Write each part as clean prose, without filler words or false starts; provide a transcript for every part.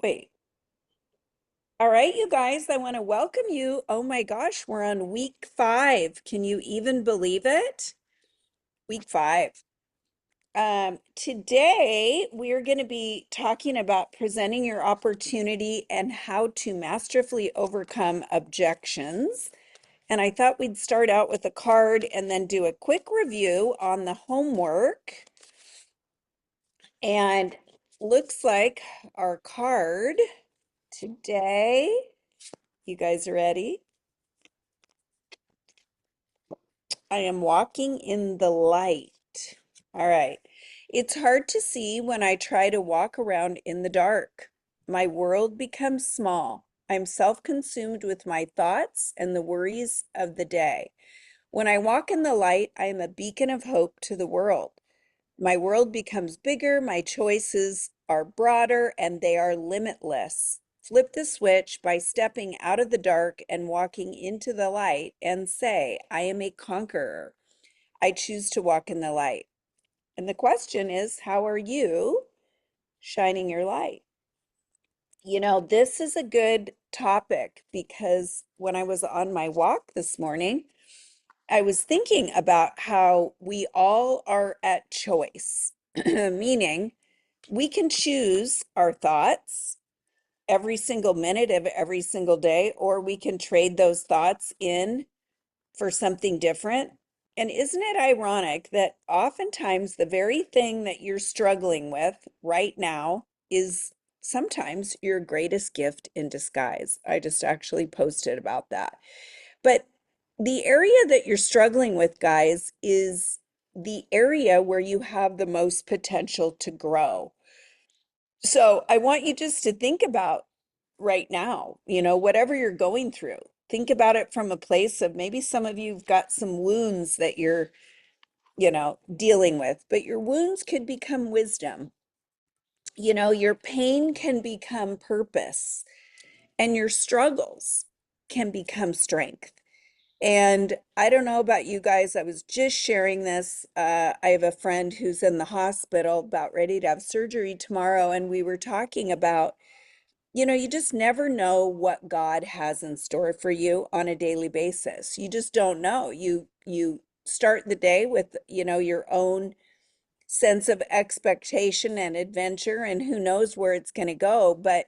Wait. All right, you guys, I want to welcome you. Oh my gosh, we're on week 5. Can you even believe it? Week 5. Today we're going to be talking about presenting your opportunity and how to masterfully overcome objections. And I thought we'd start out with a card and then do a quick review on the homework. And looks like our card today, you guys ready? I am walking in the light. All right. It's hard to see when I try to walk around in the dark. My world becomes small. I'm self-consumed with my thoughts and the worries of the day. When I walk in the light, I am a beacon of hope to the world. My world becomes bigger, my choices are broader, and they are limitless. Flip the switch by stepping out of the dark and walking into the light and say, I am a conqueror. I choose to walk in the light. And the question is, how are you shining your light? This is a good topic because when I was on my walk this morning, I was thinking about how we all are at choice, meaning we can choose our thoughts every single minute of every single day, or we can trade those thoughts in for something different. And isn't it ironic that oftentimes the very thing that you're struggling with right now is sometimes your greatest gift in disguise? I just actually posted about that. But the area that you're struggling with, guys, is the area where you have the most potential to grow. So I want you just to think about right now, whatever you're going through, think about it from a place of maybe some of you've got some wounds that you're, dealing with, but your wounds could become wisdom. Your pain can become purpose, and your struggles can become strength. And I don't know about you guys, I was just sharing this. I have a friend who's in the hospital about ready to have surgery tomorrow, and we were talking about, you just never know what God has in store for you on a daily basis. You just don't know. You start the day with, your own sense of expectation and adventure, and who knows where it's going to go. But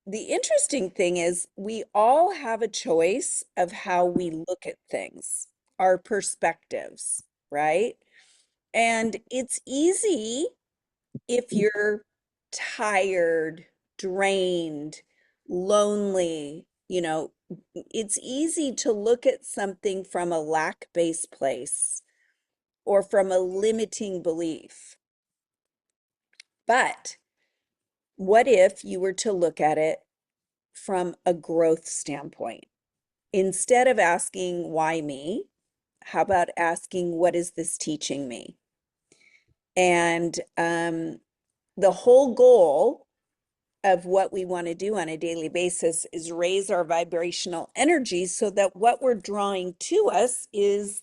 the interesting thing is we all have a choice of how we look at things, our perspectives, right? And it's easy if you're tired, drained, lonely, it's easy to look at something from a lack-based place or from a limiting belief. But what if you were to look at it from a growth standpoint? Instead of asking, why me? How about asking, what is this teaching me? And the whole goal of what we want to do on a daily basis is raise our vibrational energy so that what we're drawing to us is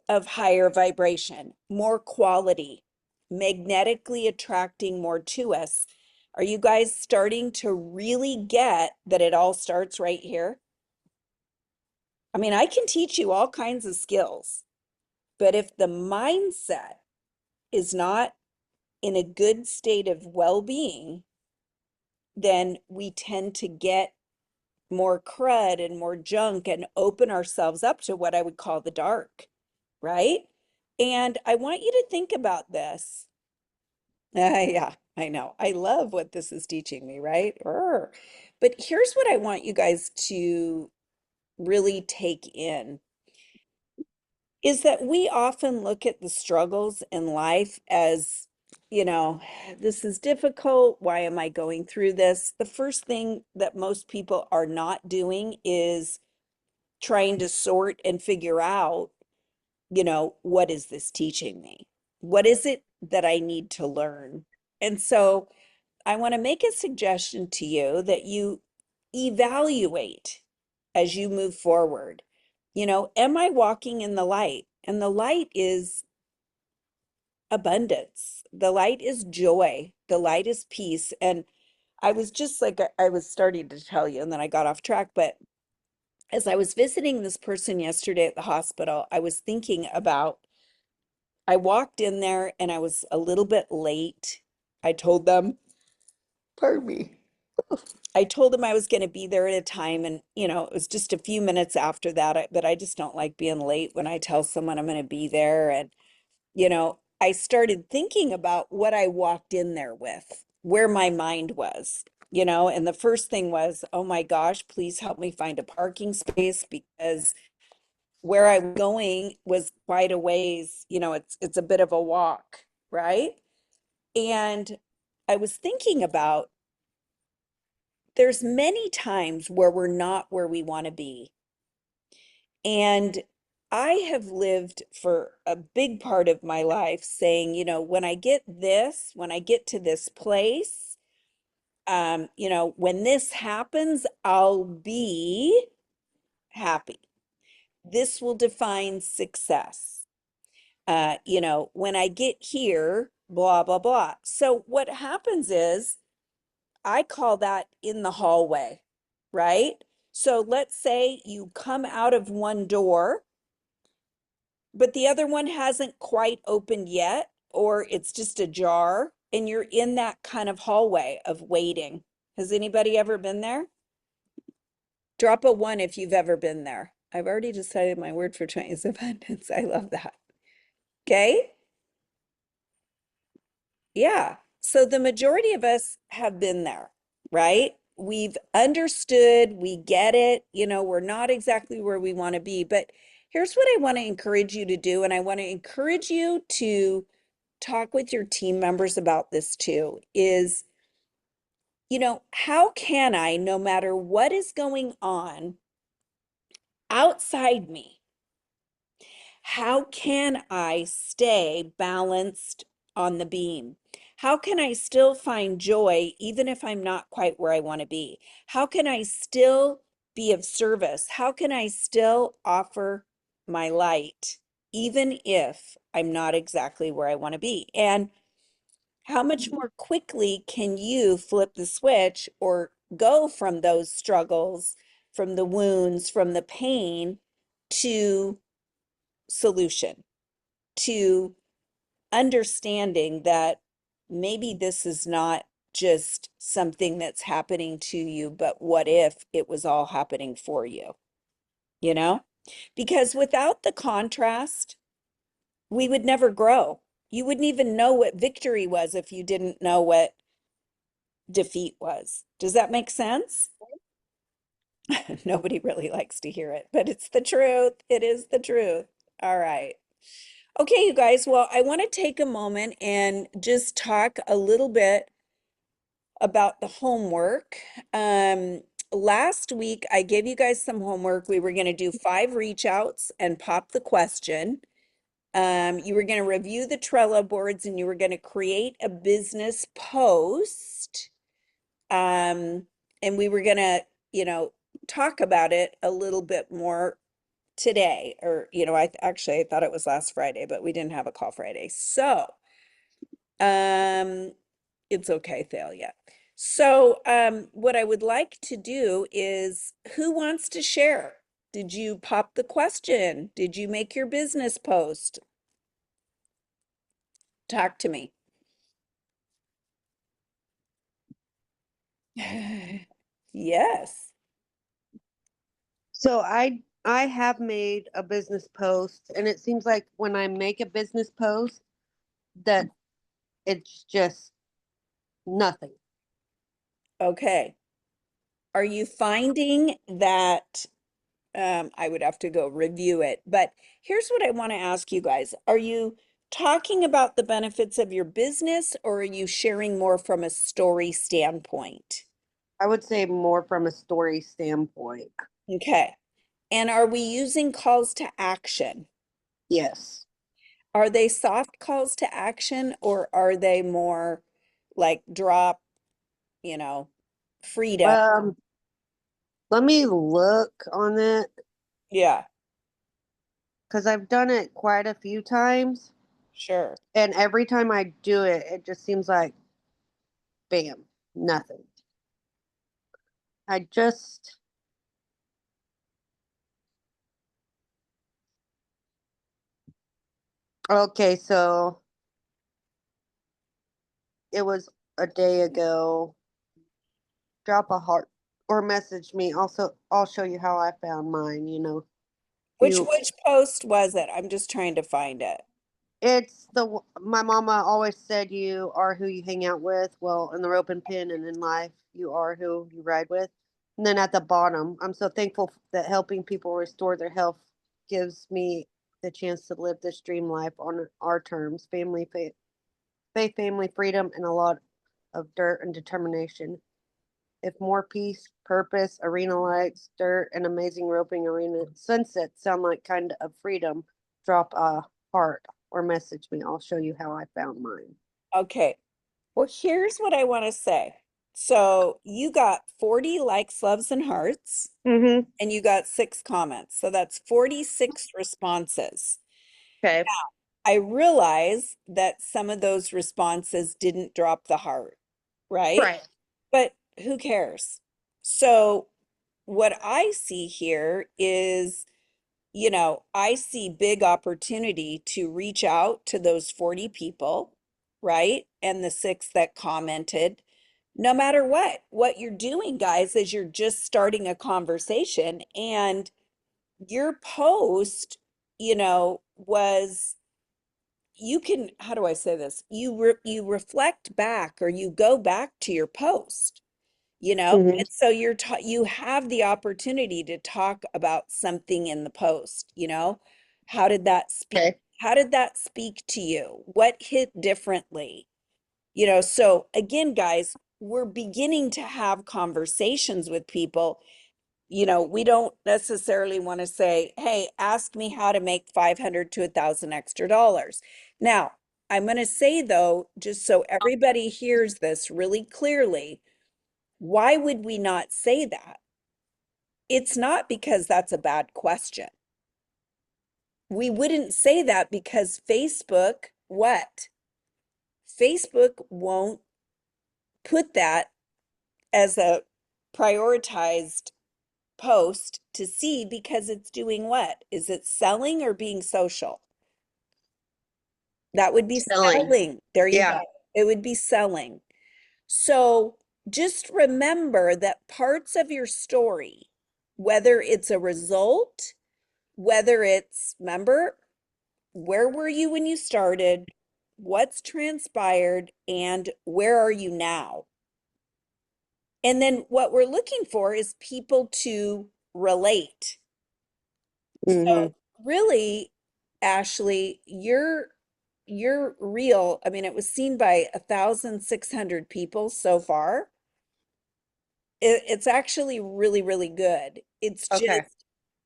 of higher vibration, more quality, magnetically attracting more to us. Are you guys starting to really get that it all starts right here? I mean, I can teach you all kinds of skills, but if the mindset is not in a good state of well-being, then we tend to get more crud and more junk and open ourselves up to what I would call the dark, right? And I want you to think about this. Yeah, I know. I love what this is teaching me, right? But here's what I want you guys to really take in is that we often look at the struggles in life as, you know, this is difficult. Why am I going through this? The first thing that most people are not doing is trying to sort and figure out, what is this teaching me? What is it that I need to learn? And so I want to make a suggestion to you that you evaluate as you move forward. Am I walking in the light? And the light is abundance. The light is joy. The light is peace. And I was just like I was starting to tell you, and then I got off track. But as I was visiting this person yesterday at the hospital, I was thinking about, I walked in there and I was a little bit late. I told them, pardon me. I told them I was going to be there at a time, and it was just a few minutes after that. But I just don't like being late when I tell someone I'm going to be there. And I started thinking about what I walked in there with, where my mind was, and the first thing was, oh my gosh, please help me find a parking space because where I was going was quite a ways, it's a bit of a walk, right? And I was thinking about, there's many times where we're not where we want to be. And I have lived for a big part of my life saying, when I get this, when I get to this place, when this happens, I'll be happy. This will define success. When I get here, blah, blah, blah. So what happens is I call that in the hallway, right? So let's say you come out of one door, but the other one hasn't quite opened yet, or it's just ajar, and you're in that kind of hallway of waiting. Has anybody ever been there? Drop a one if you've ever been there. I've already decided my word for tonight is abundance. I love that. Okay. Yeah. So the majority of us have been there, right? We've understood, we get it, we're not exactly where we want to be. But here's what I want to encourage you to do. And I want to encourage you to talk with your team members about this too, is, how can I, no matter what is going on outside me, how can I stay balanced on the beam? How can I still find joy even if I'm not quite where I want to be? How can I still be of service? How can I still offer my light even if I'm not exactly where I want to be? And how much more quickly can you flip the switch or go from those struggles, from the wounds, from the pain to solution, to understanding that maybe this is not just something that's happening to you, but what if it was all happening for you, you know? Because without the contrast, we would never grow. You wouldn't even know what victory was if you didn't know what defeat was. Does that make sense? Nobody really likes to hear it, but it's the truth. It is the truth. All right. Okay, you guys, well, I want to take a moment and just talk a little bit about the homework. Last week, I gave you guys some homework. We were going to do 5 reach outs and pop the question. You were going to review the Trello boards and you were going to create a business post. And we were going to, talk about it a little bit more today. Or, I thought it was last Friday, but we didn't have a call Friday. So, um, it's okay, Thalia. So, what I would like to do is, who wants to share? Did you pop the question? Did you make your business post? Talk to me. Yes. So I have made a business post, and it seems like when I make a business post that it's just nothing. Okay. Are you finding that I would have to go review it, but here's what I want to ask you guys. Are you talking about the benefits of your business or are you sharing more from a story standpoint? I would say more from a story standpoint. Okay. And are we using calls to action? Yes. Are they soft calls to action or are they more like drop, you know, freedom? Um, Let me look on it Yeah, because I've done it quite a few times, sure. and every time I do it, it just seems like bam, nothing. I just, okay, so it was a day ago. Drop a heart or message me. Also, I'll show you how I found mine. Which You which post was it? I'm just trying to find it. It's my mama always said you are who you hang out with. Well, in the rope and pin and in life, you are who you ride with. And then at the bottom, I'm so thankful that helping people restore their health gives me the chance to live this dream life on our terms, faith, family, freedom, and a lot of dirt and determination. If more peace, purpose, arena lights, dirt, and amazing roping arena sunsets sound like kind of freedom, drop a heart or message me. I'll show you how I found mine. Okay. Well, here's what I want to say. So you got 40 likes, loves, and hearts, Mm-hmm. and you got 6 comments. So that's 46 responses. Okay. I realize that some of those responses didn't drop the heart, right? Right. But who cares? So what I see here is, I see big opportunity to reach out to those 40 people, right? And the 6 that commented. No matter what you're doing, guys, is you're just starting a conversation, and your post, was, you can, how do I say this? You reflect back, or you go back to your post, Mm-hmm. and so you have the opportunity to talk about something in the post, how did that speak Okay. how did that speak to you? What hit differently? So again, guys, we're beginning to have conversations with people. We don't necessarily want to say, hey, ask me how to make 500 to 1,000 extra dollars. Now, I'm going to say, though, just so everybody hears this really clearly, why would we not say that? It's not because that's a bad question. We wouldn't say that because Facebook, what? Facebook won't put that as a prioritized post to see, because it's doing what? Is it selling or being social? That would be Selling. selling. There you go. Yeah. It would be selling. So just remember that parts of your story, whether it's a result, whether it's, remember, where were you when you started? What's transpired? And where are you now? And then what we're looking for is people to relate. Mm-hmm. So really, Ashley, your reel, I mean, it was seen by 1,600 people so far. It's actually really, really good. Okay.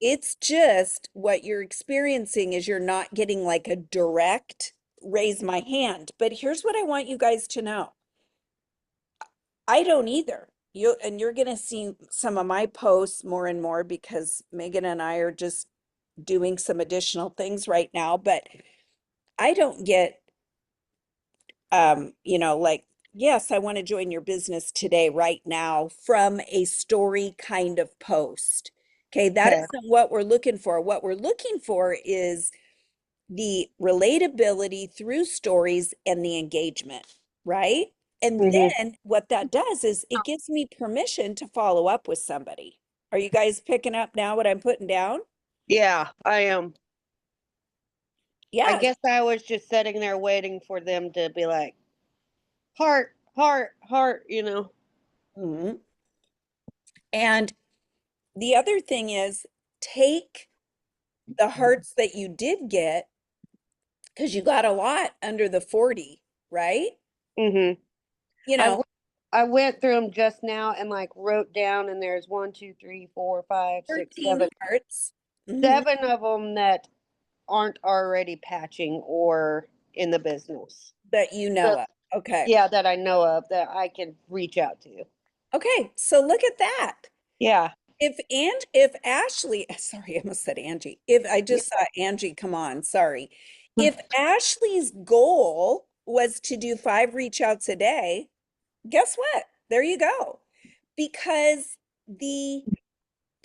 It's just what you're experiencing is you're not getting like a direct raise my hand. But here's what I want you guys to know. I don't either. You're going to see some of my posts more and more because Megan and I are just doing some additional things right now, but I don't get like, yes, I want to join your business today, right now, from a story kind of post. Okay, that Okay. isn't what we're looking for. What we're looking for is the relatability through stories and the engagement, right? And Mm-hmm. then what that does is it gives me permission to follow up with somebody. Are you guys picking up now what I'm putting down? Yeah, I am. I Yes. guess I was just sitting there waiting for them to be like, heart, heart, heart. Mhm. And the other thing is, take the hearts that you did get, because you got a lot under the 40, right? Mm-hmm. You I, know, w- I went through them just now and like wrote down, and there's one, two, three, four, five, six, 13 seven, hearts. Mhm. 7 of them that aren't already patching or in the business. That you So, know of. Okay. yeah, that I know of that I can reach out to. Okay. So look at that. Yeah. If Ashley, sorry, I almost said Angie. If I Yeah. just saw Angie come on, sorry. If Ashley's goal was to do 5 reach outs a day, guess what? There you go. Because the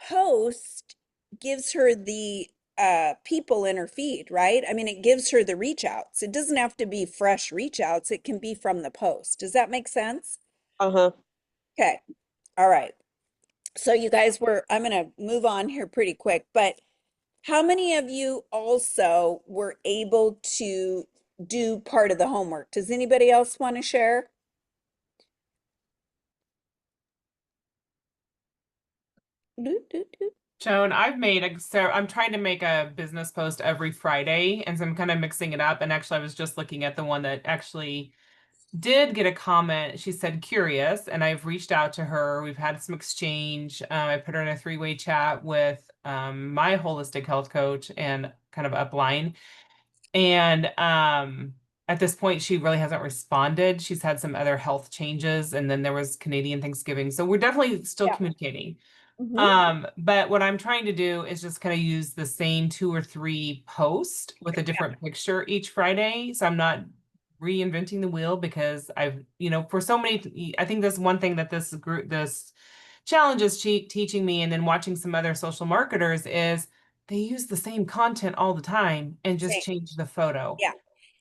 post gives her the people in her feed, right? I mean, it gives her the reach outs. It doesn't have to be fresh reach outs. It can be from the post. Does that make sense? Uh-huh. Okay. All right. So you guys I'm going to move on here pretty quick, but how many of you also were able to do part of the homework? Does anybody else want to share? Doot, doot, doot. Joan, I'm trying to make a business post every Friday, and so I'm kind of mixing it up. And actually, I was just looking at the one that actually did get a comment. She said curious, and I've reached out to her. We've had some exchange. I put her in a three-way chat with my holistic health coach and kind of upline. And at this point, she really hasn't responded. She's had some other health changes, and then there was Canadian Thanksgiving. So we're definitely still Yeah. communicating. Hmm. But what I'm trying to do is just kind of use the same two or three posts with a different picture each Friday. So I'm not reinventing the wheel because for so many, I think that's one thing that this challenge is teaching me, and then watching some other social marketers is they use the same content all the time and just Same. change the photo. Yeah.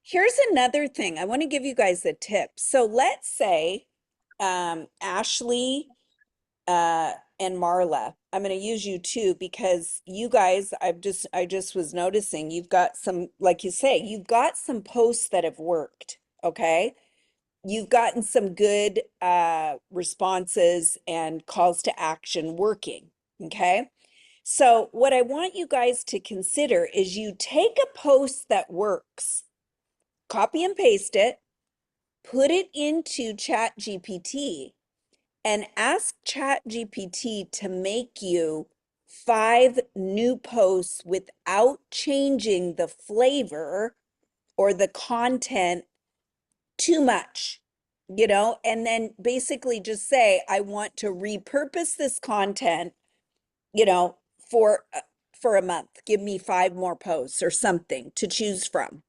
Here's another thing. I want to give you guys a tip. So let's say Ashley and Marla. I'm going to use you too because you guys, I just was noticing you've got some, like you say, you've got some posts that have worked. Okay. You've gotten some good responses and calls to action working. Okay. So what I want you guys to consider is you take a post that works, copy and paste it, put it into Chat GPT and ask ChatGPT to make you 5 new posts without changing the flavor or the content too much, and then basically just say, I want to repurpose this content, you know, for for a month. Give me 5 more posts or something to choose from.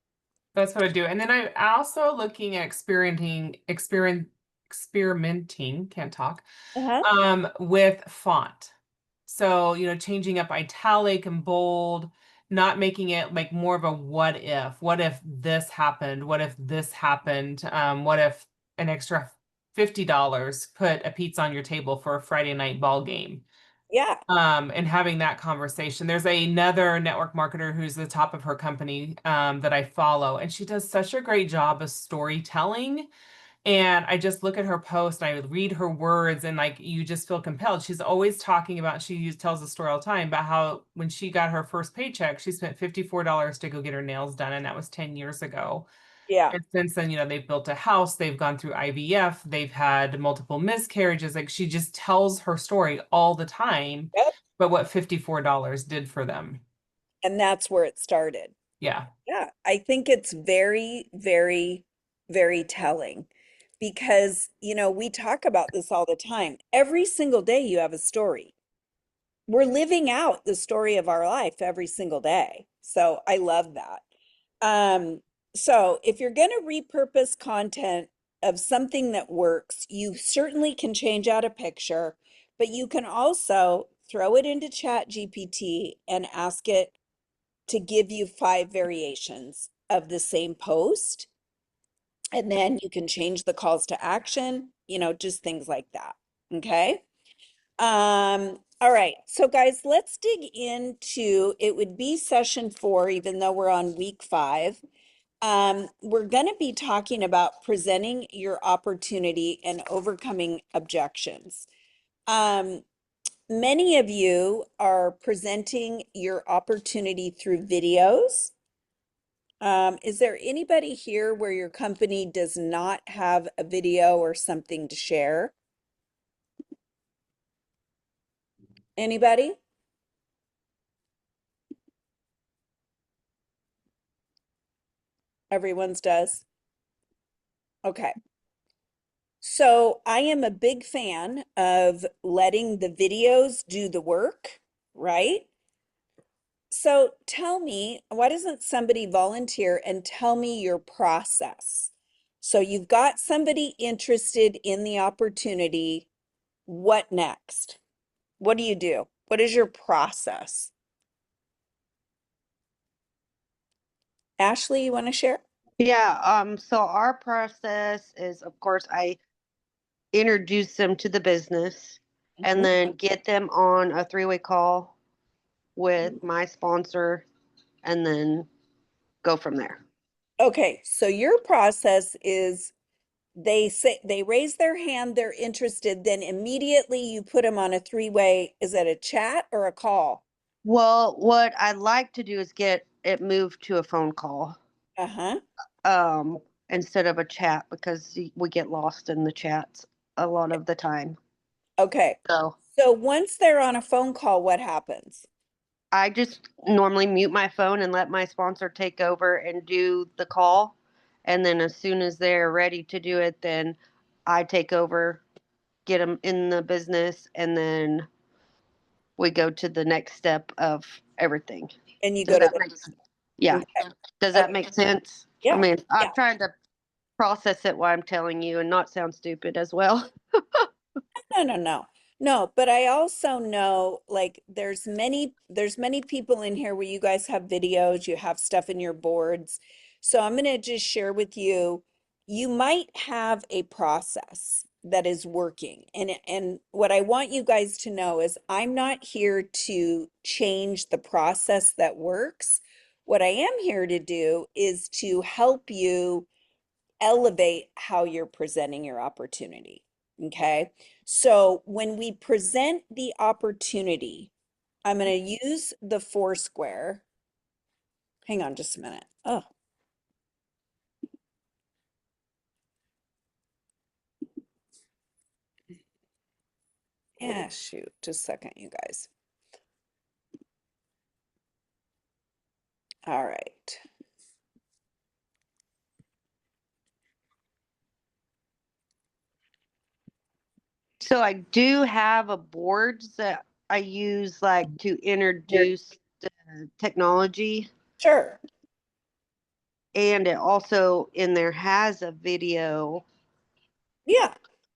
That's what I do. And then I'm also looking at experimenting, can't talk, Uh-huh. with font. So, changing up italic and bold, not making it like more of a what if. What if this happened? What if this happened? What if an extra $50 put a pizza on your table for a Friday night ball game? Yeah. And having that conversation. There's another network marketer who's the top of her company that I follow, and she does such a great job of storytelling. And I just look at her post and I read her words, and like you just feel compelled. She's always talking about, tells the story all the time about how when she got her first paycheck, she spent $54 to go get her nails done, and that was 10 years ago. Yeah. And since then, they've built a house, they've gone through IVF, they've had multiple miscarriages. Like she just tells her story all the time, Yep. but what $54 did for them. And that's where it started. Yeah. Yeah, I think it's very, very, very telling because, we talk about this all the time. Every single day you have a story. We're living out the story of our life every single day. So I love that. Um, so if you're going to repurpose content of something that works, you certainly can change out a picture, but you can also throw it into Chat GPT and ask it to give you 5 variations of the same post. And then you can change the calls to action, just things like that. Okay. All right. So guys, let's dig into, it would be session 4, even though we're on week 5. We're going to be talking about presenting your opportunity and overcoming objections. Um, Many of you are presenting your opportunity through videos. Is there anybody here where your company does not have a video or something to share? Anybody? Everyone's does. Okay. So I am a big fan of letting the videos do the work, right? So tell me, why doesn't somebody volunteer and tell me your process? So you've got somebody interested in the opportunity. What next? What do you do? What is your process? Ashley, you want to share? Yeah, so our process is, of course, I introduce them to the business and Mhm. then get them on a three-way call with my sponsor and then go from there. Okay, so your process is they say they raise their hand, they're interested, then immediately you put them on a three-way. Is it a chat or a call? Well, what I like to do is get it moved to a phone call, Uh-huh. um, instead of a chat because we get lost in the chats a lot of the time. Okay. So So once they're on a phone call, what happens? I just normally mute my phone and let my sponsor take over and do the call. And then as soon as they're ready to do it, then I take over, get them in the business, and then we go to the next step of everything. And you Does go to that the make sense? Yeah. okay. Does that Okay. make sense? I Yeah. mean, I'm Yeah. trying to process it while I'm telling you and not sound stupid as well. No, no, no. No, but I also know like there's many people in here where you guys have videos, you have stuff in your boards. So I'm going to just share with you, you might have a process that is working. And what I want you guys to know is I'm not here to change the process that works. What I am here to do is to help you elevate how you're presenting your opportunity. Okay. So when we present the opportunity, I'm going to use the four square. Hang on just a minute. Oh, yeah, shoot. Just a second, you guys. All right. So I do have a boards that I use like to introduce the technology, Sure. and it also in there has a video Yeah.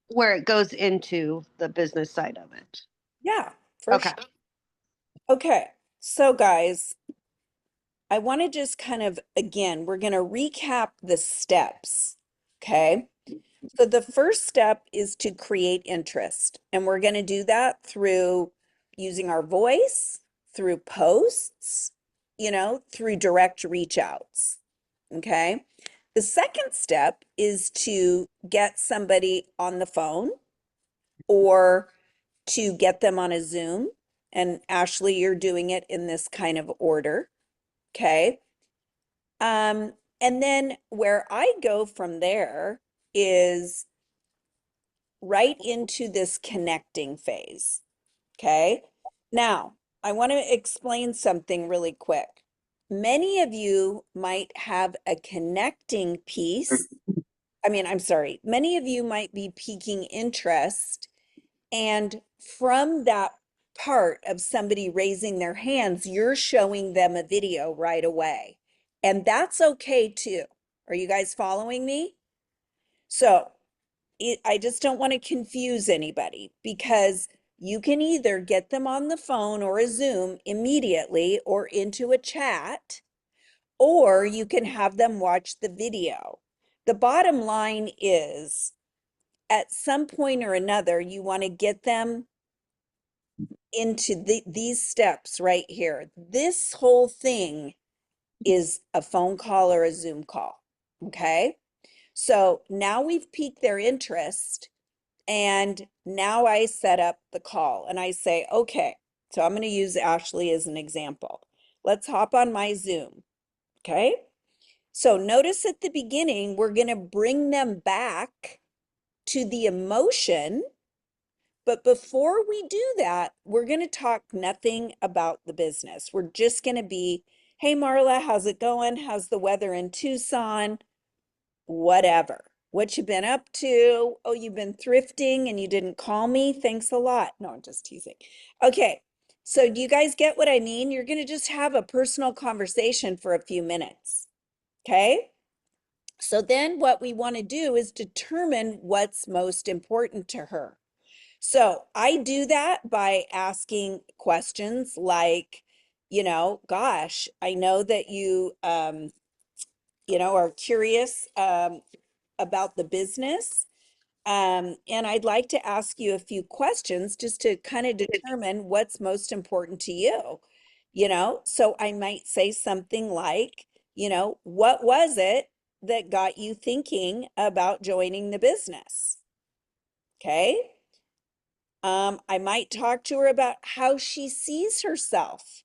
where it goes into the business side of it. Yeah, for Okay. sure. Okay. So guys, I want to just kind of, again, we're going to recap the steps. Okay. So the first step is to create interest. And we're going to do that through using our voice, through posts, through direct reach outs. Okay. The second step is to get somebody on the phone or to get them on a Zoom. And Ashley, you're doing it in this kind of order. Okay. And then where I go from there is right into this connecting phase. Okay. Now, I want to explain something really quick. Many of you might have a connecting piece. I'm sorry, many of you might be piquing interest. And from that part of somebody raising their hands, you're showing them a video right away. And that's okay too. Are you guys following me? So I just don't want to confuse anybody because you can either get them on the phone or a Zoom immediately or into a chat, or you can have them watch the video. The bottom line is at some point or another, you want to get them into these steps right here. This whole thing is a phone call or a Zoom call. Okay. So now we've piqued their interest. And now I set up the call and I say, okay, so I'm going to use Ashley as an example. Let's hop on my Zoom. Okay. So notice at the beginning, we're going to bring them back to the emotion. But before we do that, we're going to talk nothing about the business. We're just going to be, hey, Marla, how's it going? How's the weather in Tucson? Whatever. What you been up to? Oh, you've been thrifting and you didn't call me? Thanks a lot. No, I'm just teasing. Okay. So do you guys get what I mean? You're going to just have a personal conversation for a few minutes. Okay. So then what we want to do is determine what's most important to her. So I do that by asking questions like, gosh, I know that you are curious about the business. And I'd like to ask you a few questions just to kind of determine what's most important to you. So I might say something like, what was it that got you thinking about joining the business? Okay. I might talk to her about how she sees herself.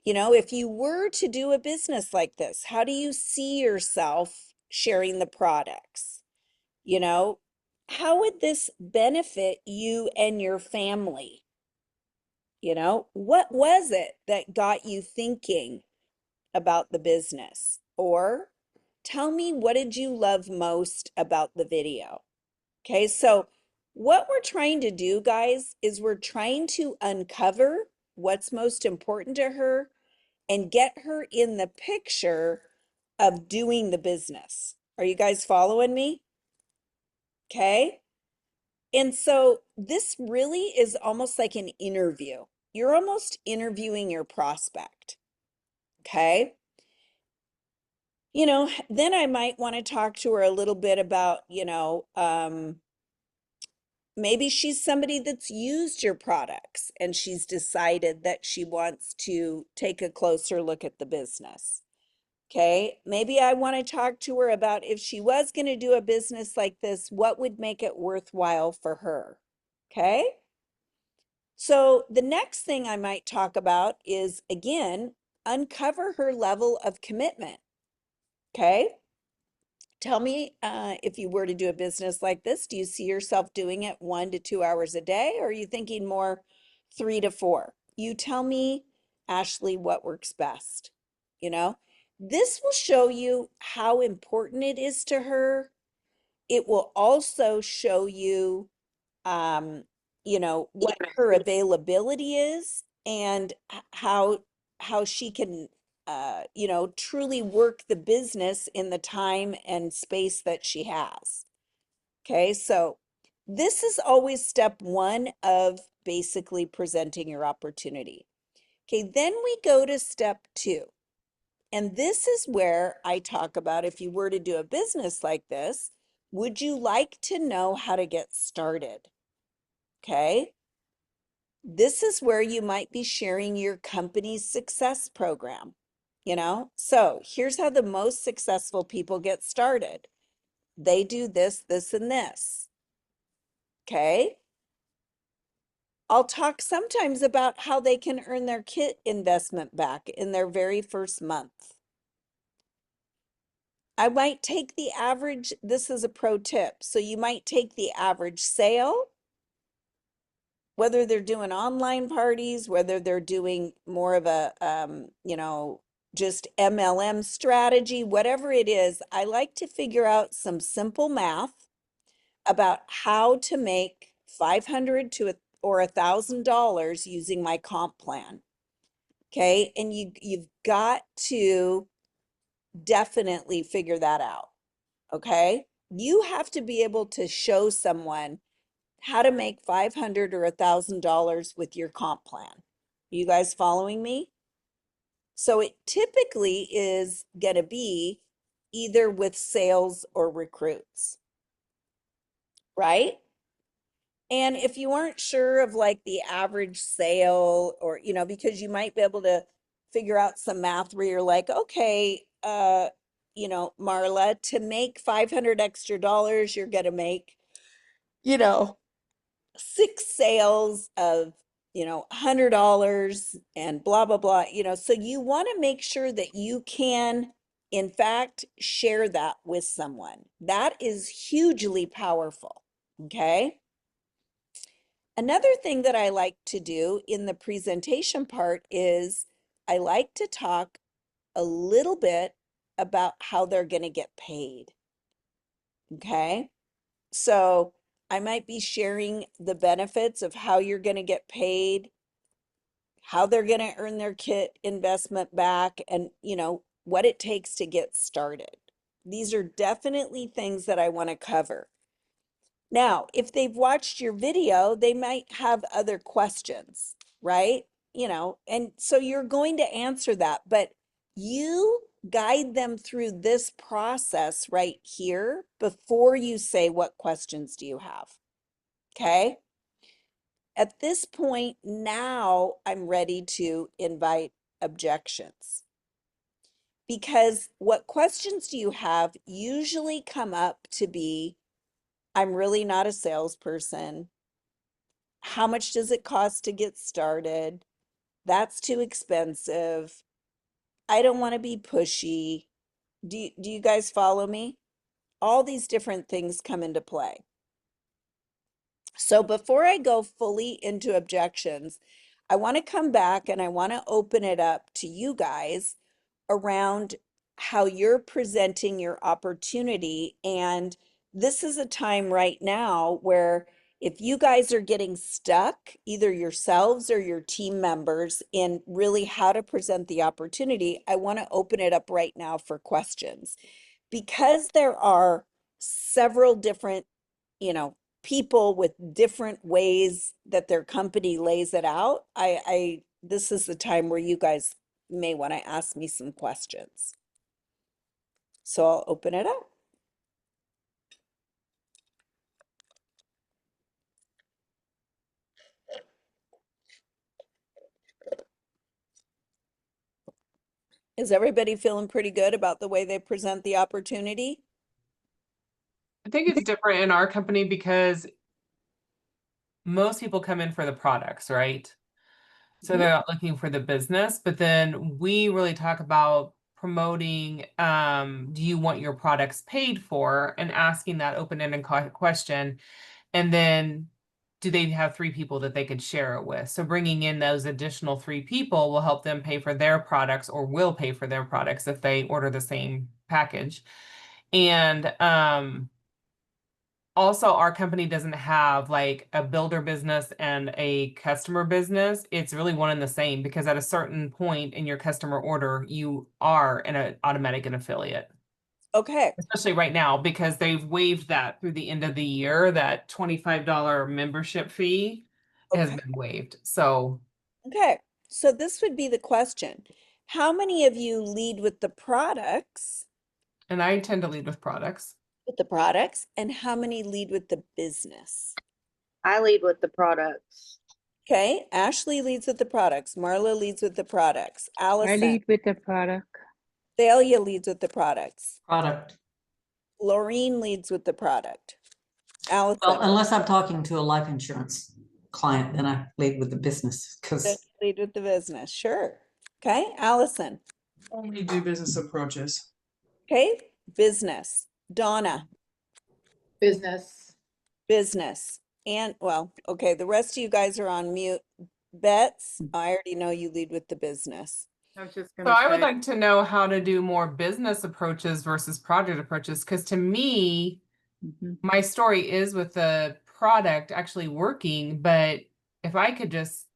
If you were to do a business like this, how do you see yourself sharing the products? You know, how would this benefit you and your family? What was it that got you thinking about the business? Or tell me, what did you love most about the video? Okay, so what we're trying to do, guys, is we're trying to uncover what's most important to her and get her in the picture of doing the business. Are you guys following me? Okay. And so this really is almost like an interview. You're almost interviewing your prospect. Okay. Then I might want to talk to her a little bit about, maybe she's somebody that's used your products and she's decided that she wants to take a closer look at the business. Okay. Maybe I want to talk to her about if she was going to do a business like this, what would make it worthwhile for her? Okay. So the next thing I might talk about is, again, uncover her level of commitment. Okay. Tell me, if you were to do a business like this, do you see yourself doing it 1 to 2 hours a day, or are you thinking more 3 to 4? You tell me, Ashley, what works best. You know, this will show you how important it is to her. It will also show you, um, what her availability is and how she can truly work the business in the time and space that she has. Okay, so this is always step one of basically presenting your opportunity. Okay, then we go to step two. And this is where I talk about, if you were to do a business like this, would you like to know how to get started? Okay. This is where you might be sharing your company's success program. So here's how the most successful people get started. They do this, this, and this. Okay. I'll talk sometimes about how they can earn their kit investment back in their very first month. I might take the average, this is a pro tip. So you might take the average sale, whether they're doing online parties, whether they're doing more of a, just MLM strategy, whatever it is, I like to figure out some simple math about how to make 500 to or $1,000 using my comp plan. Okay, and you've got to definitely figure that out. Okay, you have to be able to show someone how to make 500 or $1,000 with your comp plan. You guys following me? So it typically is going to be either with sales or recruits, right? And if you aren't sure of like the average sale, or, because you might be able to figure out some math where you're like, okay, Marla, to make 500 extra dollars, you're going to make, you know, 6 sales of, $100 and blah, blah, blah, so you want to make sure that you can, in fact, share that with someone. That is hugely powerful. Okay. Another thing that I like to do in the presentation part is I like to talk a little bit about how they're going to get paid. Okay. So I might be sharing the benefits of how you're going to get paid, how they're going to earn their kit investment back, and, what it takes to get started. These are definitely things that I want to cover. Now, if they've watched your video, they might have other questions, right? And so you're going to answer that, but you guide them through this process right here before you say, what questions do you have? Okay. At this point, now I'm ready to invite objections. Because what questions do you have usually come up to be, I'm really not a salesperson. How much does it cost to get started? That's too expensive. I don't want to be pushy. Do you guys follow me? All these different things come into play. So before I go fully into objections, I want to come back and I want to open it up to you guys around how you're presenting your opportunity. And this is a time right now where if you guys are getting stuck, either yourselves or your team members, in really how to present the opportunity, I want to open it up right now for questions. Because there are several different, people with different ways that their company lays it out, this is the time where you guys may want to ask me some questions. So I'll open it up. Is everybody feeling pretty good about the way they present the opportunity? I think it's different in our company because most people come in for the products, right? So Mhm. they're not looking for the business, but then we really talk about promoting, do you want your products paid for, and asking that open-ended question. And then do they have three people that they could share it with? So bringing in those additional three people will help them pay for their products, or will pay for their products if they order the same package. And also, our company doesn't have like a builder business and a customer business. It's really one and the same, because at a certain point in your customer order, you are an automatic an affiliate. Okay. Especially right now, because they've waived that through the end of the year. That $25 membership fee has Okay. been waived. So, Okay. So this would be the question. How many of you lead with the products, and I tend to lead with products. and how many lead with the business? I lead with the products. Okay, Ashley leads with the products. Marla leads with the products. I Allison, lead with the product. Thalia leads with the products. Product. Laureen leads with the product. Well, Allison, unless I'm talking to a life insurance client, then I lead with the business then because you lead with the business. Sure. Okay, Allison. Only do business approaches. Okay, business. Donna, Business. business. And well, okay, the rest of you guys are on mute. Bets, I already know you lead with the business. I was just So gonna I would say, like to know how to do more business approaches versus project approaches, because to me, mhm. my story is with the product actually working, but if I could just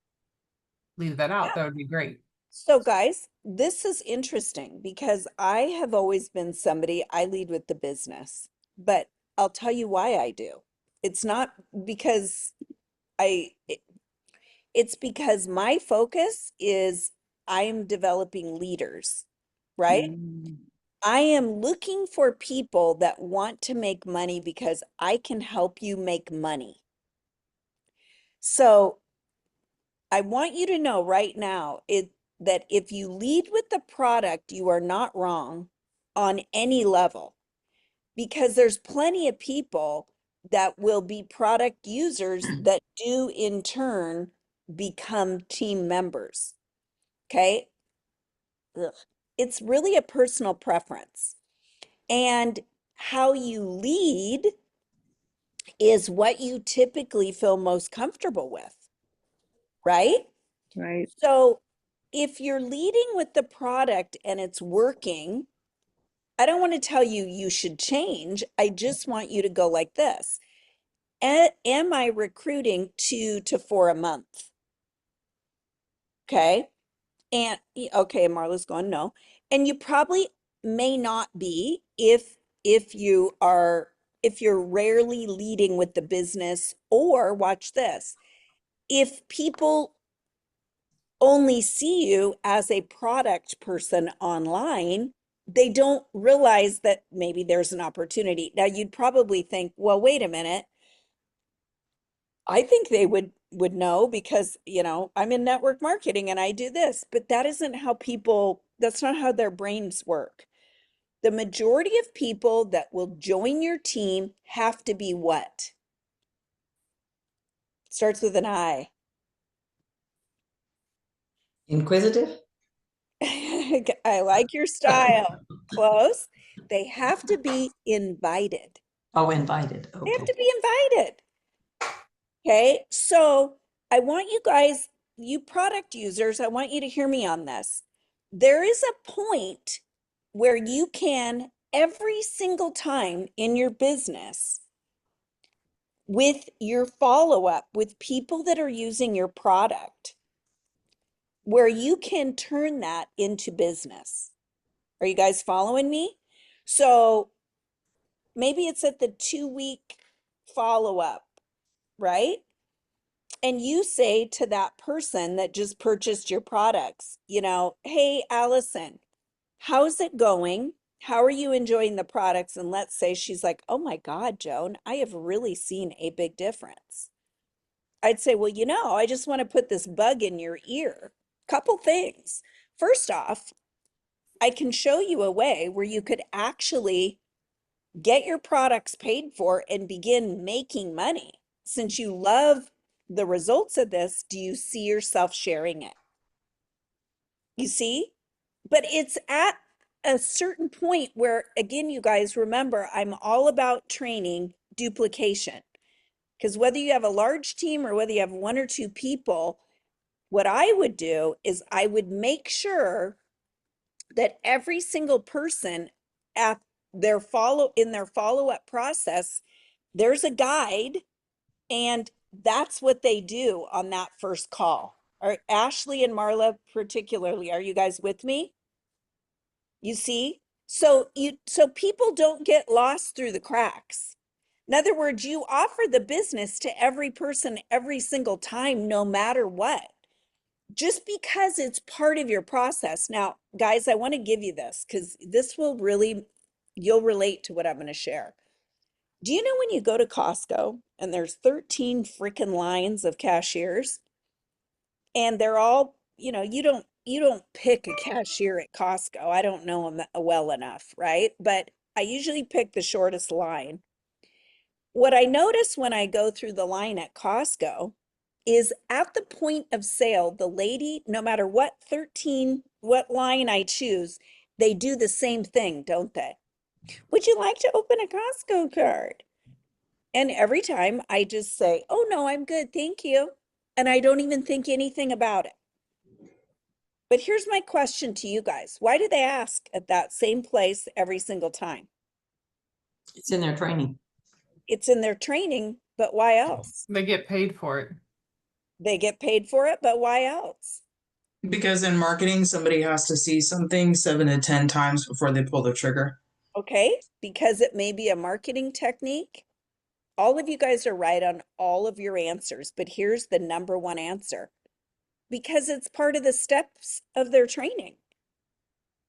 leave that out, Yeah. that would be great. So guys, this is interesting because I have always been somebody, I lead with the business, but I'll tell you why I do. It's not because it's because my focus is I am developing leaders, right? Mm. I am looking for people that want to make money because I can help you make money. So I want you to know right now that if you lead with the product, you are not wrong on any level, because there's plenty of people that will be product users that do in turn become team members. Okay. Ugh. It's really a personal preference. And how you lead is what you typically feel most comfortable with, right? Right. So if you're leading with the product and it's working, I don't want to tell you you should change. I just want you to go like this. Am I recruiting 2 to 4 a month? Okay. And okay, Marla's going, no. And you probably may not be if you are if you're rarely leading with the business, or watch this, if people only see you as a product person online, they don't realize that maybe there's an opportunity. Now, you'd probably think, well, wait a minute. I think they would know because, I'm in network marketing and I do this, but that isn't how that's not how their brains work. The majority of people that will join your team have to be what? Starts with an I. Inquisitive? I like your style. Close. They have to be invited. Oh, invited. They have Okay. to be invited. Okay. So I want you guys, you product users, I want you to hear me on this. There is a point where you can, every single time in your business, with your follow-up with people that are using your product, where you can turn that into business. Are you guys following me? So maybe it's at the 2-week follow-up, right? And you say to that person that just purchased your products, hey, Allison, how's it going? How are you enjoying the products? And let's say she's like, oh my God, Joan, I have really seen a big difference. I'd say, well, I just want to put this bug in your ear. Couple things. First off, I can show you a way where you could actually get your products paid for and begin making money. Since you love the results of this, do you see yourself sharing it? You see? But it's at a certain point where, again, you guys remember, I'm all about training duplication. Because whether you have a large team or whether you have 1 or 2 people, what I would do is I would make sure that every single person at in their follow-up process, there's a guide, and that's what they do on that first call. Are Ashley and Marla particularly, are you guys with me? You see? So people don't get lost through the cracks. In other words, you offer the business to every person every single time, no matter what, just because it's part of your process. Now, guys, I want to give you this because this will really, you'll relate to what I'm going to share. Do you know when you go to Costco and there's 13 freaking lines of cashiers and they're all, you don't pick a cashier at Costco. I don't know them well enough, right? But I usually pick the shortest line. What I notice when I go through the line at Costco is at the point of sale, the lady, no matter what line I choose, they do the same thing, don't they? Would you like to open a Costco card? And every time I just say, oh no, I'm good, thank you. And I don't even think anything about it. But here's my question to you guys. Why do they ask at that same place every single time? It's in their training. It's in their training, but why else? They get paid for it. They get paid for it, but why else? Because in marketing, somebody has to see something 7 to 10 times before they pull the trigger. Okay, because it may be a marketing technique. All of you guys are right on all of your answers, but here's the number one answer. Because it's part of the steps of their training.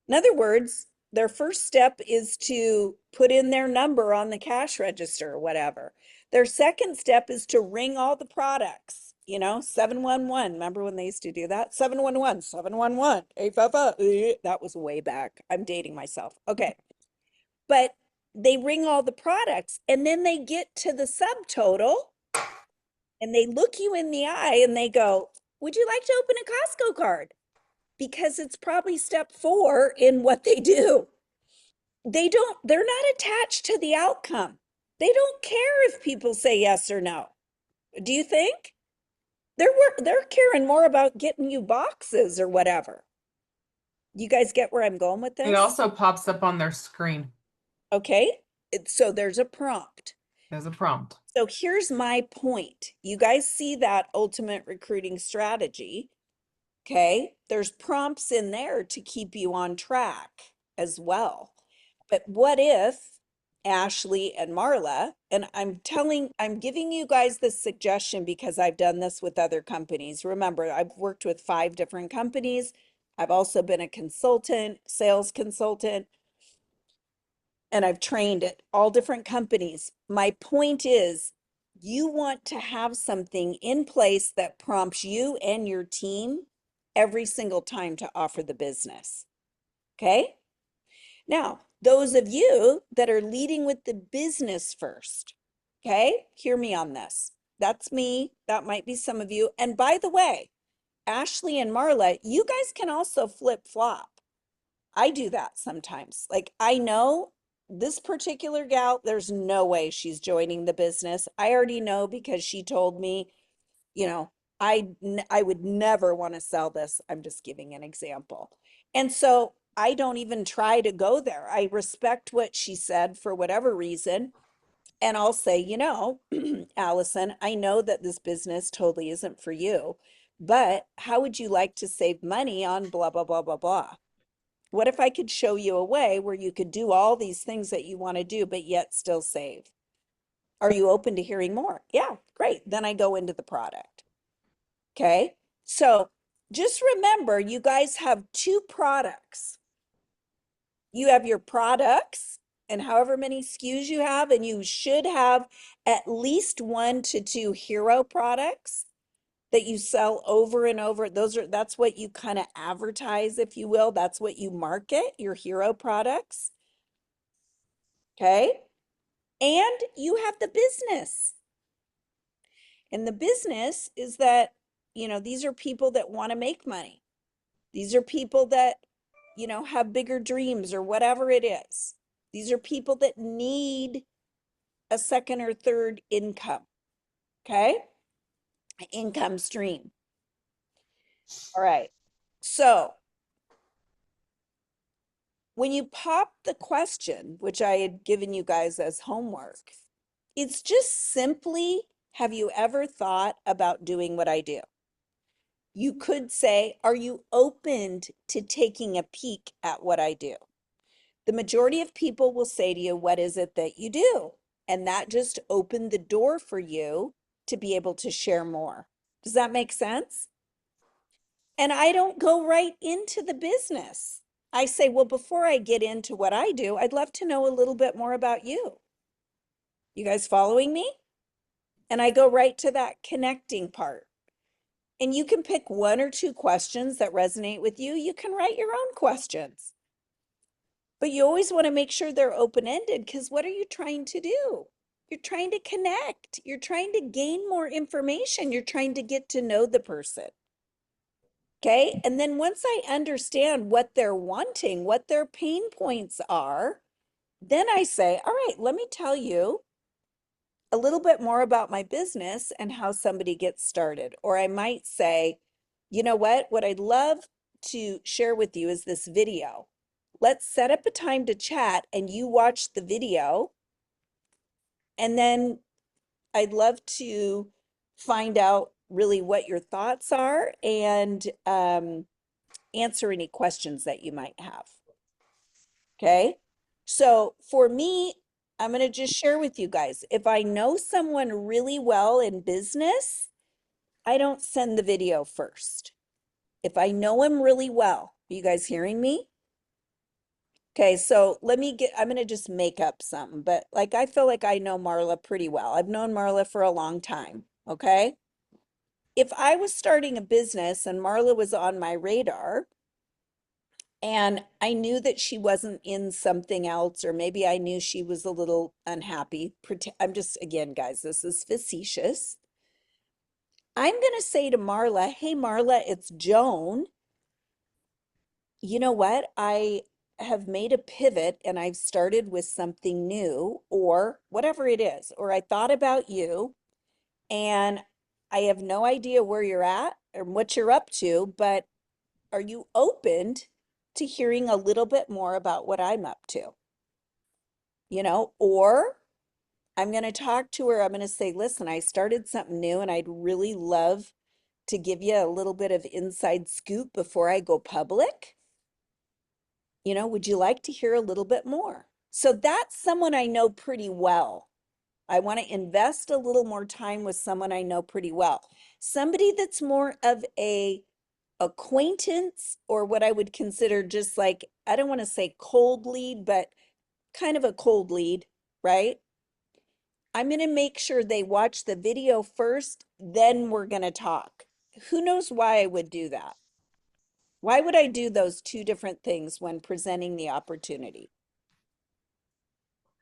In other words, their first step is to put in their number on the cash register or whatever. Their second step is to ring all the products, 711. Remember when they used to do that? 711, 711, 855. That was way back. I'm dating myself. Okay. But they ring all the products and then they get to the subtotal and they look you in the eye and they go, would you like to open a Costco card? Because it's probably step 4 in what they do. They're not attached to the outcome. They don't care if people say yes or no. Do you think? They're caring more about getting you boxes or whatever. You guys get where I'm going with It this? also pops up on their screen. Okay. So there's a prompt. There's a prompt. So here's my point. You guys see that ultimate recruiting strategy. Okay. There's prompts in there to keep you on track as well. But what if, Ashley and Marla, and I'm giving you guys this suggestion because I've done this with other companies. Remember, I've worked with 5 different companies. I've also been a consultant, sales consultant, and I've trained at all different companies. My point is, you want to have something in place that prompts you and your team every single time to offer the business. Okay? Now, those of you that are leading with the business first, okay, hear me on this. That's me. That might be some of you. And by the way, Ashley and Marla, you guys can also flip flop. I do that sometimes. Like, I know this particular gal, there's no way she's joining the business. I already know because she told me, you know, I would never want to sell this. I'm just giving an example. And so I don't even try to go there. I respect what she said for whatever reason. And I'll say, Allison, I know that this business totally isn't for you, but how would you like to save money on blah, blah, blah, blah, blah? What if I could show you a way where you could do all these things that you want to do, but yet still save? Are you open to hearing more? Yeah, great. Then I go into the product. Okay. So just remember, you guys have 2 products. You have your products and however many SKUs you have, and you should have at least 1 to 2 hero products that you sell over and over. That's what you kind of advertise, if you will. That's what you market, your hero products. Okay. And you have the business. And the business is that, these are people that want to make money. These are people that, have bigger dreams or whatever it is. These are people that need a second or third income. Okay. Income stream. All right. So when you pop the question, which I had given you guys as homework, it's just simply, have you ever thought about doing what I do? You could say, are you open to taking a peek at what I do? The majority of people will say to you, what is it that you do? And that just opened the door for you to be able to share more. Does that make sense? And I don't go right into the business. I say, well, before I get into what I do, I'd love to know a little bit more about you. You guys following me? And I go right to that connecting part. And you can pick 1 or 2 questions that resonate with you. You can write your own questions. But you always want to make sure they're open-ended, because what are you trying to do? You're trying to connect. You're trying to gain more information. You're trying to get to know the person. Okay. And then once I understand what they're wanting, what their pain points are, then I say, all right, let me tell you a little bit more about my business and how somebody gets started. Or I might say, you know what I'd love to share with you is this video. Let's set up a time to chat and you watch the video. And then I'd love to find out really what your thoughts are and answer any questions that you might have. Okay. So for me, I'm going to just share with you guys, if I know someone really well in business, I don't send the video first. If I know him really well, are you guys hearing me? Okay, so I'm going to just make up something, but like I feel like I know Marla pretty well. I've known Marla for a long time, okay? If I was starting a business and Marla was on my radar and I knew that she wasn't in something else, or maybe I knew she was a little unhappy, I'm just, again, guys, this is facetious. I'm going to say to Marla, hey, Marla, it's Joan. You know what? I have made a pivot and I've started with something new, or whatever it is, or I thought about you and I have no idea where you're at or what you're up to, but are you open to hearing a little bit more about what I'm up to? Or I'm going to talk to her. I'm going to say, listen, I started something new and I'd really love to give you a little bit of inside scoop before I go public. Would you like to hear a little bit more? So that's someone I know pretty well. I want to invest a little more time with someone I know pretty well. Somebody that's more of a acquaintance, or what I would consider just like, I don't want to say cold lead, but kind of a cold lead, right? I'm going to make sure they watch the video first, then we're going to talk. Who knows why I would do that? Why would I do those two different things when presenting the opportunity?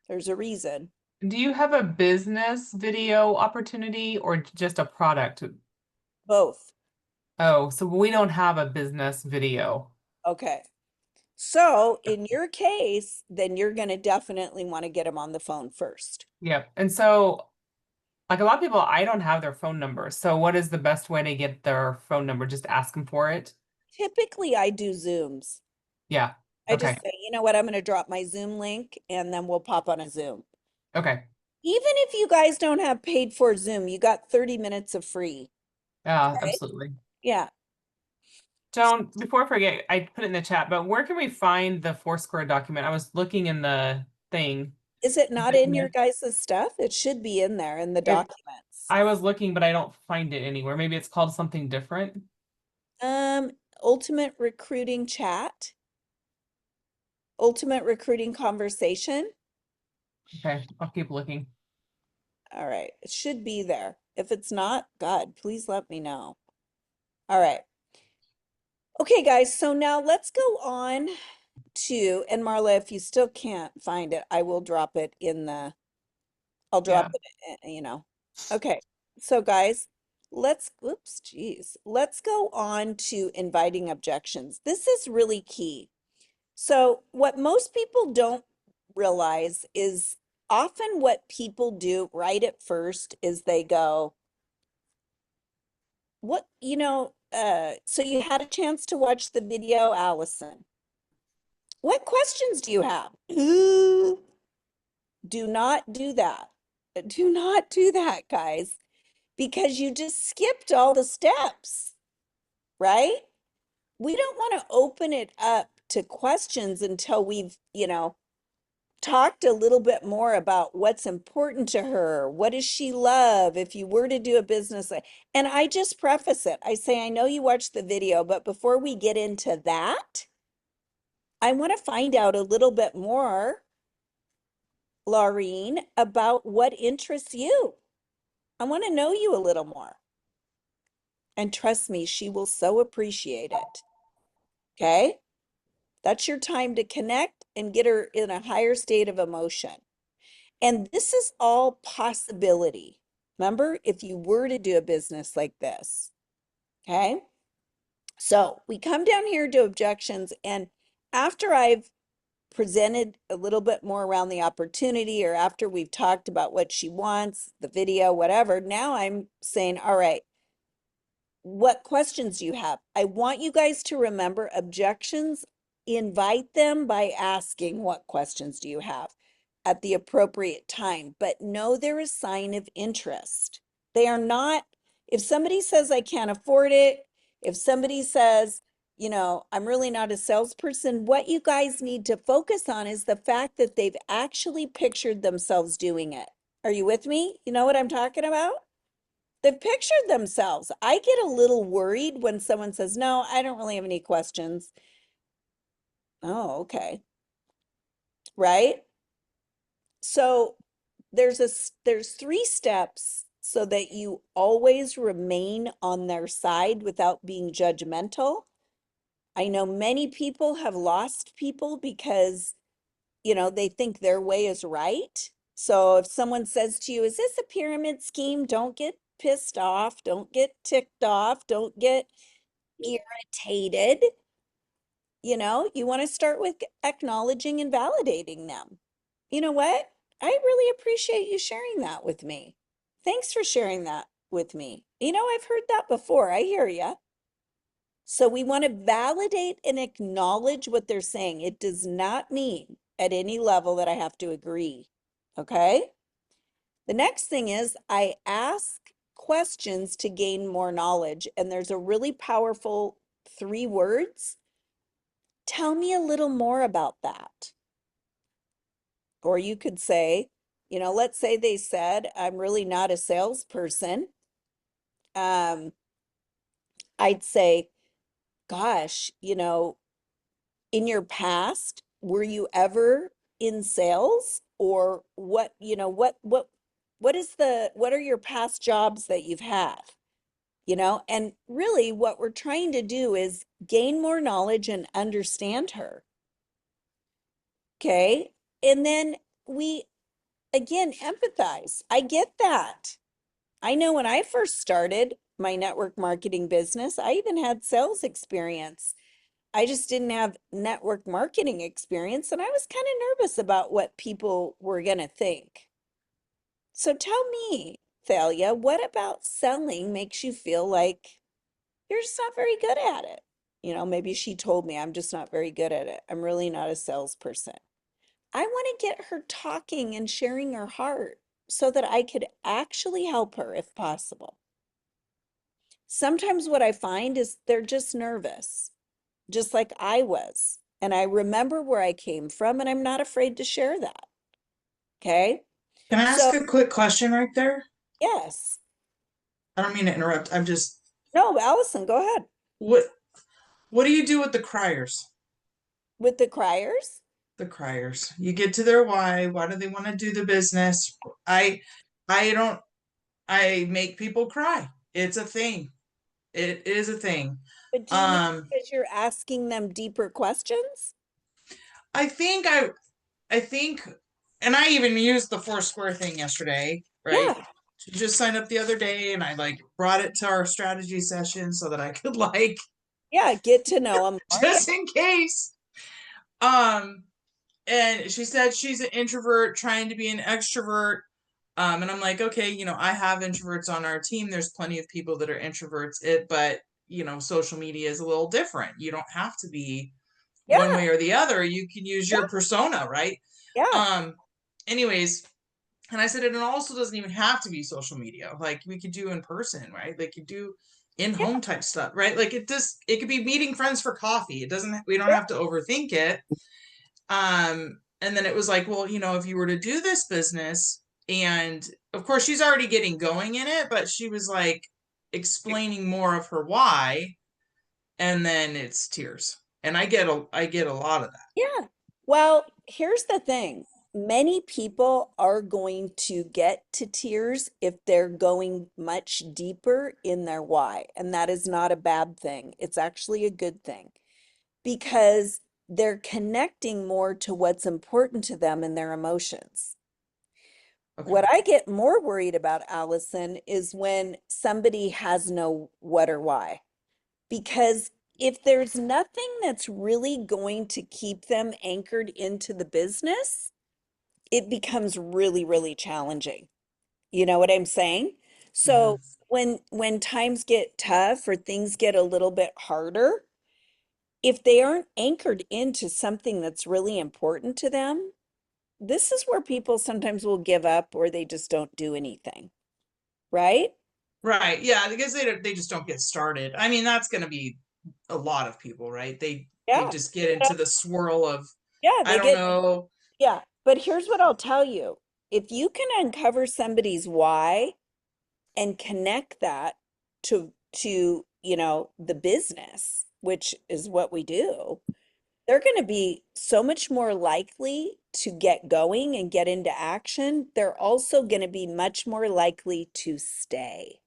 There's a reason. Do you have a business video opportunity or just a product? Both. Oh, so we don't have a business video. Okay. So in your case, then you're going to definitely want to get them on the phone first. Yep. And so, like a lot of people, I don't have their phone number. So what is the best way to get their phone number? Just ask them for it? Typically, I do Zooms. Yeah. I just Okay. say, you know what, I'm going to drop my Zoom link and then we'll pop on a Zoom. Okay. Even if you guys don't have paid for Zoom, you got 30 minutes of free. Yeah, Okay? absolutely. Yeah. Joan, before I forget, I put it in the chat, but where can we find the Foursquare document? I was looking in the thing. Is it not in your guys' stuff? It should be in there in the documents. I was looking, but I don't find it anywhere. Maybe it's called something different. Ultimate recruiting chat, ultimate recruiting conversation. Okay, I'll keep looking. All right, it should be there. If it's not, God, please let me know. All right. Okay, guys, so now let's go on to, and Marla, if you still can't find it, I will drop it in the, I'll drop it, you know. Okay, so guys, oops, geez. Let's go on to inviting objections. This is really key. So what most people don't realize is often what people do right at first is they go, what, so you had a chance to watch the video, Allison. What questions do you have? Ooh, do not do that. Do not do that, guys, because you just skipped all the steps, right? We don't want to open it up to questions until we've, talked a little bit more about what's important to her. What does she love? If you were to do a business, and I just preface it. I say, I know you watched the video, but before we get into that, I want to find out a little bit more, Laureen, about what interests you. I want to know you a little more. And trust me, she will so appreciate it. Okay? That's your time to connect and get her in a higher state of emotion. And this is all possibility. Remember, if you were to do a business like this, okay? So we come down here to objections, and after I've presented a little bit more around the opportunity, or after we've talked about what she wants, the video, whatever, now I'm saying, all right, what questions do you have? I want you guys to remember objections, invite them by asking what questions do you have at the appropriate time, but know they're a sign of interest. They are not, if somebody says I can't afford it, if somebody says, I'm really not a salesperson, what you guys need to focus on is the fact that they've actually pictured themselves doing it. Are you with me? You know what I'm talking about? They've pictured themselves. I get a little worried when someone says, no, I don't really have any questions. Oh, okay. Right? So there's 3 steps so that you always remain on their side without being judgmental. I know many people have lost people because, they think their way is right. So if someone says to you, is this a pyramid scheme? Don't get pissed off. Don't get ticked off. Don't get irritated. You want to start with acknowledging and validating them. You know what? I really appreciate you sharing that with me. Thanks for sharing that with me. I've heard that before. I hear you. So we want to validate and acknowledge what they're saying. It does not mean at any level that I have to agree. Okay? The next thing is I ask questions to gain more knowledge. And there's a really powerful 3 words. Tell me a little more about that. Or you could say, let's say they said, I'm really not a salesperson. Um, I'd say, gosh, in your past, were you ever in sales? Or what are your past jobs that you've had? And really what we're trying to do is gain more knowledge and understand her. Okay. And then we again empathize. I get that. I know when I first started my network marketing business, I even had sales experience. I just didn't have network marketing experience, and I was kind of nervous about what people were going to think. So tell me, Thalia, what about selling makes you feel like you're just not very good at it? Maybe she told me I'm just not very good at it. I'm really not a salesperson. I want to get her talking and sharing her heart so that I could actually help her if possible. Sometimes what I find is they're just nervous, just like I was. And I remember where I came from, and I'm not afraid to share that. Okay. Can I ask So, a quick question right there? yes. I don't mean to interrupt. I'm just No, Allison, go ahead. what what do you do with the criers? With the criers? The criers. You get to their why do they want to do the business? I I don't I make people cry. It's a thing. It is a thing. But do you mean Um because you're asking them deeper questions? I think I think and I even used the four square thing yesterday, right? Yeah. She just signed up the other day and I like brought it to our strategy session so that I could like Yeah. Get to know them more. Yeah. just in case. Um and she said she's an introvert trying to be an extrovert. And I'm like, okay, I have introverts on our team. There's plenty of people that are introverts. But social media is a little different. You don't have to be one Yeah. way or the other. You can use Yeah. your persona, right? Yeah. Um, anyways, and I said it also doesn't even have to be social media. Like we could do in person, right? Like you do Yeah. in-home type stuff, right? Like it could be meeting friends for coffee. We don't Yeah. have to overthink it. And then it was like, well, if you were to do this business, and of course she's already getting going in it, but she was like explaining more of her why, and then it's tears. And I get a lot of that. Yeah. Well, here's the thing. Many people are going to get to tears if they're going much deeper in their why. And that is not a bad thing. It's actually a good thing because they're connecting more to what's important to them and their emotions. Okay. What I get more worried about, Allison, is when somebody has no what or why. Because if there's nothing that's really going to keep them anchored into the business, it becomes really, really challenging. You know what I'm saying? Hmm. So when times get tough or things get a little bit harder, if they aren't anchored into something that's really important to them, this is where people sometimes will give up or they just don't do anything, right? Right. Yeah, because they just don't get started. I mean, that's going to be a lot of people, right? They Yeah. just get into the swirl of Yeah, I they don't get know. yeah. But here's what I'll tell you. If you can uncover somebody's why and connect that to the business, which is what we do, they're going to be so much more likely to get going and get into action. They're also going to be much more likely to stay.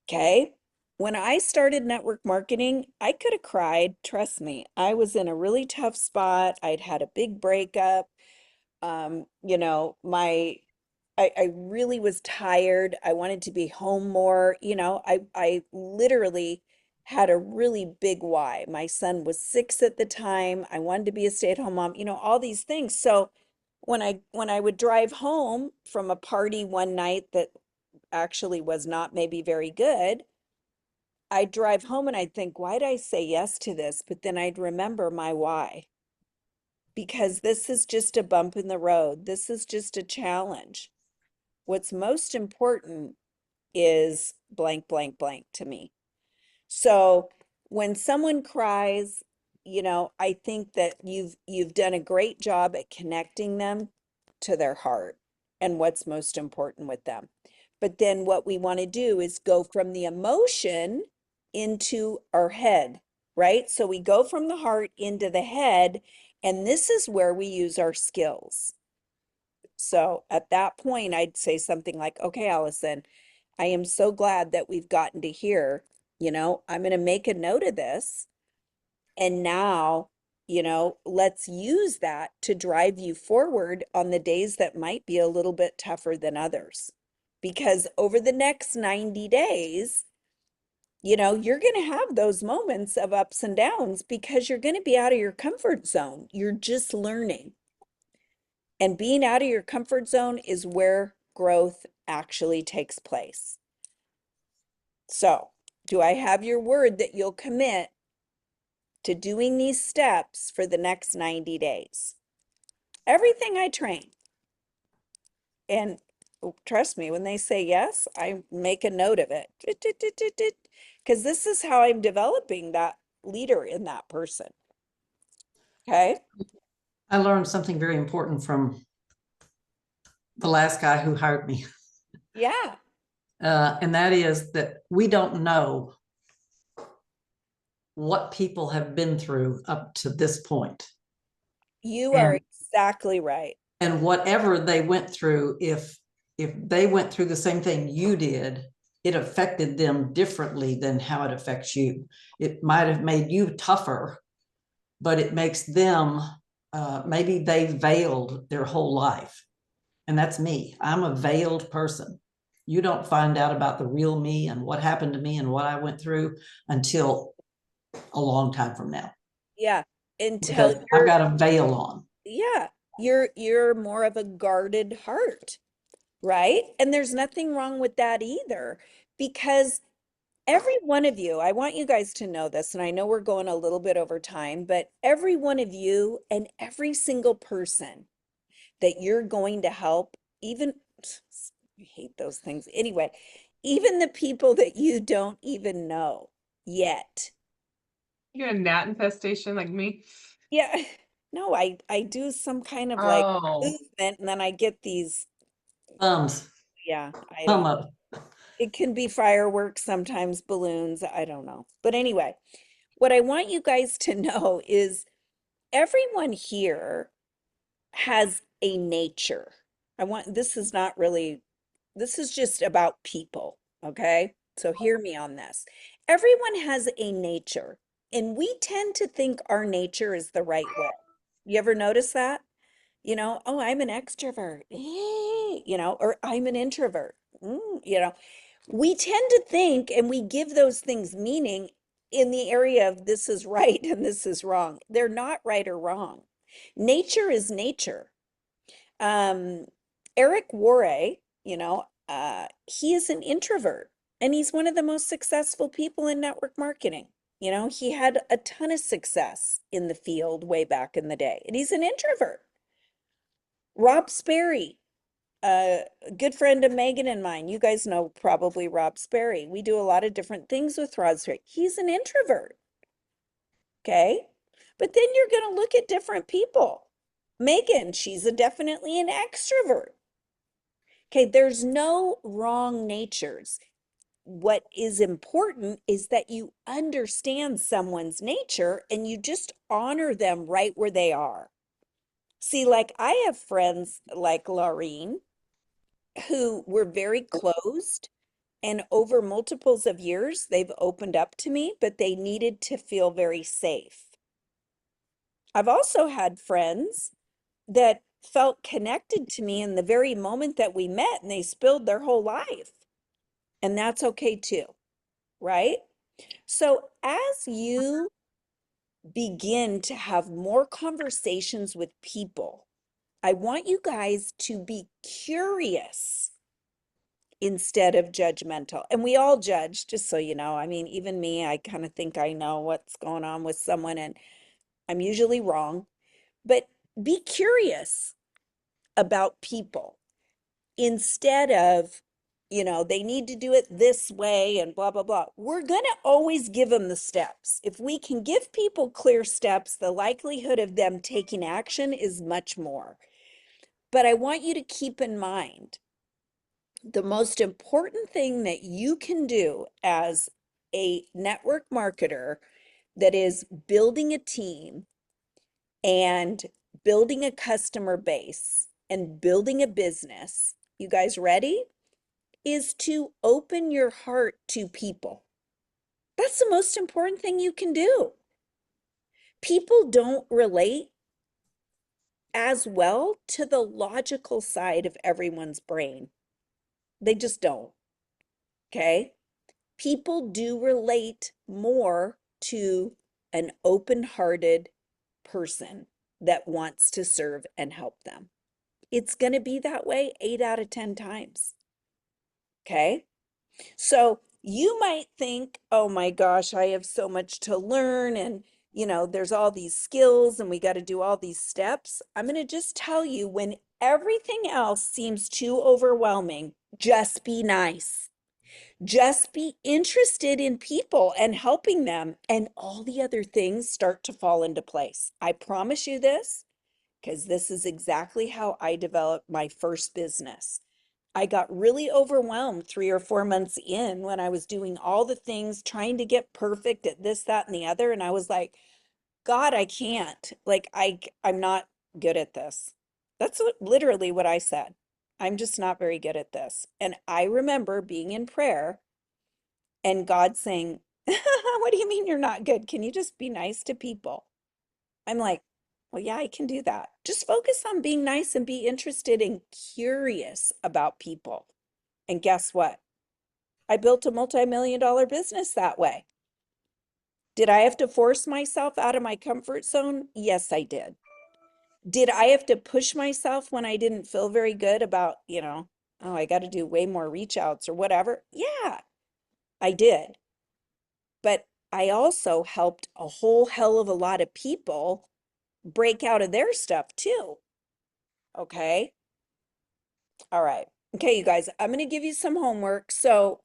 Okay? When I started network marketing, I could have cried. Trust me. I was in a really tough spot. I'd had a big breakup. I really was tired. I wanted to be home more. I literally had a really big why. My son was 6 at the time. I wanted to be a stay-at-home mom, all these things. So when I would drive home from a party one night that actually was not maybe very good, I'd drive home and I'd think, why did I say yes to this? But then I'd remember my why. Because this is just a bump in the road. This is just a challenge. What's most important is blank, blank, blank to me. So when someone cries, I think that you've done a great job at connecting them to their heart and what's most important with them. But then what we want to do is go from the emotion into our head, right? So we go from the heart into the head, and this is where we use our skills. So at that point, I'd say something like, okay, Allison, I am so glad that we've gotten to here. I'm going to make a note of this. And now, let's use that to drive you forward on the days that might be a little bit tougher than others. Because over the next 90 days, you're going to have those moments of ups and downs because you're going to be out of your comfort zone. You're just learning. And being out of your comfort zone is where growth actually takes place. So, do I have your word that you'll commit to doing these steps for the next 90 days? Everything I train. And trust me, when they say yes, I make a note of it. Because this is how I'm developing that leader in that person. Okay? I learned something very important from the last guy who hired me. Yeah. And that is that we don't know what people have been through up to this point. You are exactly right. And whatever they went through, if they went through the same thing you did, it affected them differently than how it affects you. It might have made you tougher, but it makes them, maybe they veiled their whole life. And that's me. I'm a veiled person. You don't find out about the real me and what happened to me and what I went through until a long time from now. Yeah. Until Because I've got a veil on. Yeah, you're more of a guarded heart, right? And there's nothing wrong with that either, because every one of you, I want you guys to know this, and I know we're going a little bit over time, but every one of you and every single person that you're going to help, even, I hate those things. Anyway, even the people that you don't even know yet. You get a gnat infestation like me? Yeah, no, I do some kind of like Oh, movement, and then I get these, Thumbs, yeah, I thumb don't, up. it can be fireworks, sometimes balloons, I don't know. But anyway, what I want you guys to know is everyone here has a nature. This is not really, this is just about people, okay? So hear me on this. Everyone has a nature, and we tend to think our nature is the right way. You ever notice that? Oh, I'm an extrovert, or I'm an introvert. We tend to think and we give those things meaning in the area of this is right and this is wrong. They're not right or wrong. Nature is nature. Um, Eric Worre, he is an introvert and he's one of the most successful people in network marketing. He had a ton of success in the field way back in the day, and he's an introvert. Rob Sperry, a good friend of Megan and mine. You guys know probably Rob Sperry. We do a lot of different things with Rob Sperry. He's an introvert. Okay. But then you're going to look at different people. Megan, she's definitely an extrovert. Okay. There's no wrong natures. What is important is that you understand someone's nature and you just honor them right where they are. See, like I have friends like Laureen who were very closed, and over multiples of years they've opened up to me, but they needed to feel very safe. I've also had friends that felt connected to me in the very moment that we met, and they spilled their whole life, and that's okay too, right? So as you begin to have more conversations with people, I want you guys to be curious instead of judgmental. And we all judge, just so you know. I mean, even me, I kind of think I know what's going on with someone, and I'm usually wrong. But be curious about people instead of, they need to do it this way and blah, blah, blah. We're going to always give them the steps. If we can give people clear steps, the likelihood of them taking action is much more. But I want you to keep in mind the most important thing that you can do as a network marketer that is building a team and building a customer base and building a business, you guys ready? Is to open your heart to people. That's the most important thing you can do. People don't relate as well to the logical side of everyone's brain. They just don't. Okay? People do relate more to an open-hearted person that wants to serve and help them. It's going to be that way 8 out of 10 times. Okay? So you might think, oh my gosh, I have so much to learn, and there's all these skills and we got to do all these steps. I'm going to just tell you, when everything else seems too overwhelming, just be nice. Just be interested in people and helping them, and all the other things start to fall into place. I promise you this, because this is exactly how I developed my first business. I got really overwhelmed 3 or 4 months in when I was doing all the things, trying to get perfect at this, that, and the other. And I was like, God, I can't. Like, I'm not good at this. That's literally what I said. I'm just not very good at this. And I remember being in prayer and God saying, what do you mean you're not good? Can you just be nice to people? I'm like, well, yeah, I can do that. Just focus on being nice and be interested and curious about people. And guess what? I built a multi-million-dollar business that way. Did I have to force myself out of my comfort zone? Yes, I did. Did I have to push myself when I didn't feel very good about, oh, I got to do way more reach outs or whatever? Yeah, I did. But I also helped a whole hell of a lot of people break out of their stuff too. Okay. All right. Okay, you guys, I'm going to give you some homework. So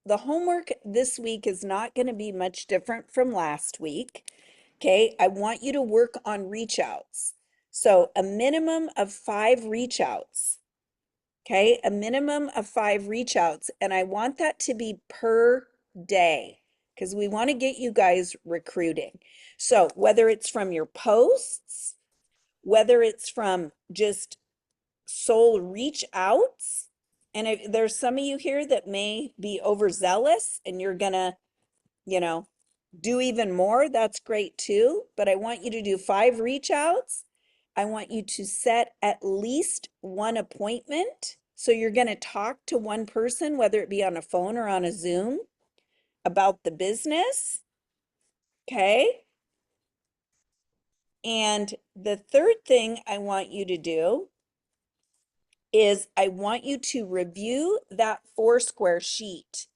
the homework this week is not going to be much different from last week. Okay. I want you to work on reach outs. So a minimum of 5 reach outs. Okay. A minimum of 5 reach outs. And I want that to be per day, because we want to get you guys recruiting. So whether it's from your posts, whether it's from just soul reach outs, and if there's some of you here that may be overzealous and you're gonna, you know, do even more, that's great too. But I want you to do 5 reach outs. I want you to set at least 1 appointment. So you're going to talk to one person, whether it be on a phone or on a Zoom, about the business. Okay. And the third thing I want you to do is I want you to review that 4-square sheet.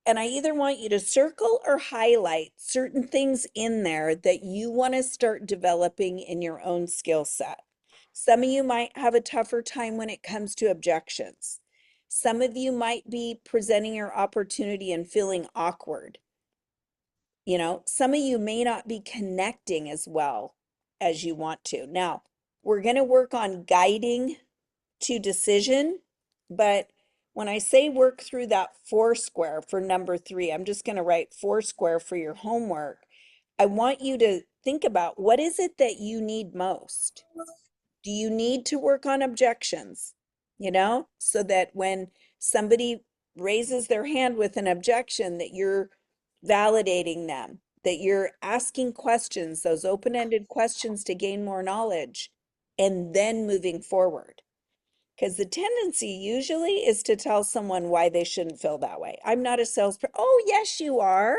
And I either want you to circle or highlight certain things in there that you want to start developing in your own skill set. Some of you might have a tougher time when it comes to objections. Some of you might be presenting your opportunity and feeling awkward. Some of you may not be connecting as well as you want to. Now, we're going to work on guiding to decision, but when I say work through that 4-square for number 3, I'm just going to write 4-square for your homework. I want you to think about, what is it that you need most? Do you need to work on objections? So that when somebody raises their hand with an objection, that you're validating them, that you're asking questions, those open-ended questions to gain more knowledge, and then moving forward. Because the tendency usually is to tell someone why they shouldn't feel that way. I'm not a salesperson. Oh, yes, you are.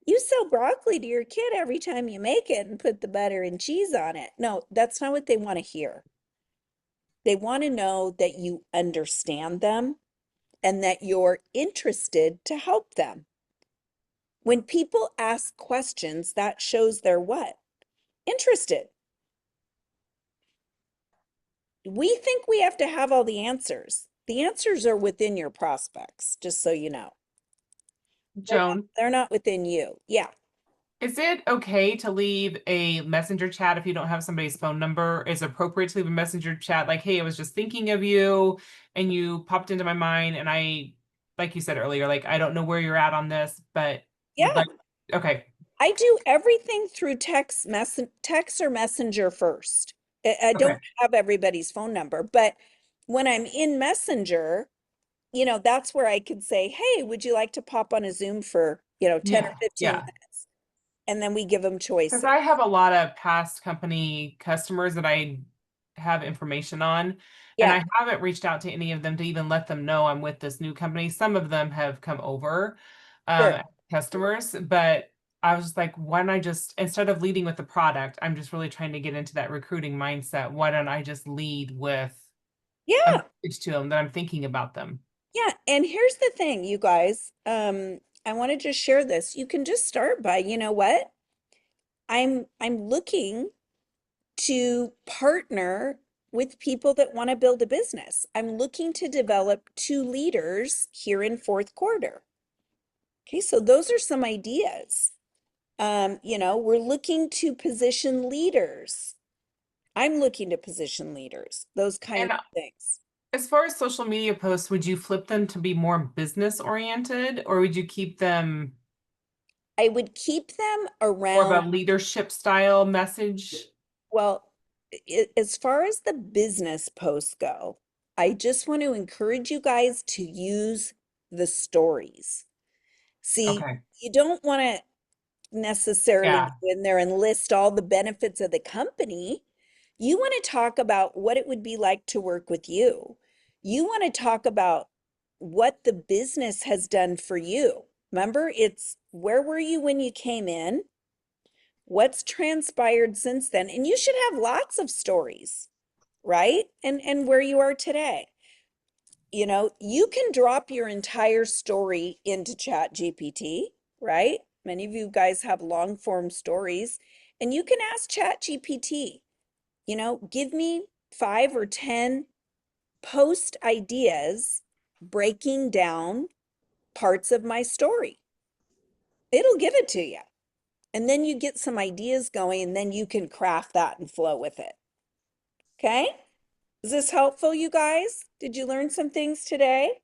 You sell broccoli to your kid every time you make it and put the butter and cheese on it. No, that's not what they want to hear. They want to know that you understand them and that you're interested to help them. When people ask questions, that shows they're what? Interested. We think we have to have all the answers. The answers are within your prospects, just so you know. Joan, They're not within you. Yeah. Is it okay to leave a messenger chat if you don't have somebody's phone number? Is it appropriate to leave a messenger chat like, hey, I was just thinking of you and you popped into my mind and I, like you said earlier, like I don't know where you're at on this, but would Yeah, like, okay, I do everything through text or messenger first. I okay, don't have everybody's phone number, but when I'm in Messenger, that's where I could say, hey, would you like to pop on a Zoom for, 10 or yeah, 15 yeah. minutes? And then we give them Because choices. I have a lot of past company customers that I have information on, and Yeah, I haven't reached out to any of them to even let them know I'm with this new company. Some of them have come over sure. as customers, but I was just like, why don't I just, instead of leading with the product, I'm just really trying to get into that recruiting mindset. Why don't I just lead with a Yeah, message to them that I'm thinking about them? yeah. And here's the thing, you guys. I want to just share this. You can just start by, you know what? I'm looking to partner with people that want to build a business. I'm looking to develop 2 leaders here in fourth quarter. Okay, so those are some ideas. We're looking to position leaders. I'm looking to position leaders, those kinds And of things. as far as social media posts, would you flip them to be more business oriented or would you keep them I would keep them more of around, a leadership style message? well, as far as the business posts go, I just want to encourage you guys to use the stories. See, Okay. you don't want to necessarily Yeah. go in there and list all the benefits of the company. You want to talk about what it would be like to work with you. You want to talk about what the business has done for you. Remember, it's where were you when you came in? What's transpired since then? And you should have lots of stories, right? And where you are today. You can drop your entire story into Chat GPT, right? Many of you guys have long form stories, and you can ask Chat GPT, give me 5 or 10 post ideas breaking down parts of my story. It'll give it to you. And then you get some ideas going, and then you can craft that and flow with it. Okay? Is this helpful, you guys? Did you learn some things today?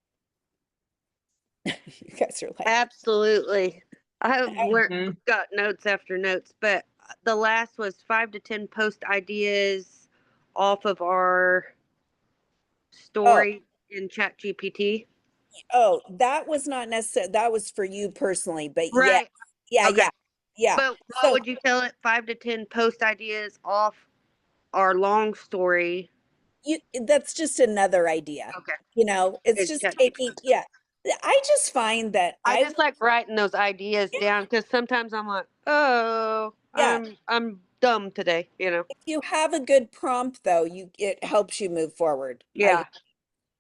You guys are like, Absolutely. Mhm. Got notes after notes, but the last was 5 to 10 post ideas off of our oh, story in Chat GPT. oh, that was not necessary. That was for you personally, but yeah, Right. yeah, Okay. yeah, yeah. But what So would you tell it? 5 to 10 post ideas off our long story. that's just another idea. Okay. It's In just Chat taking, GPT. yeah. I just find that I just like writing those ideas down because sometimes I'm like, oh, yeah, I'm dumb today. if you have a good prompt though, it helps you move forward. Yeah.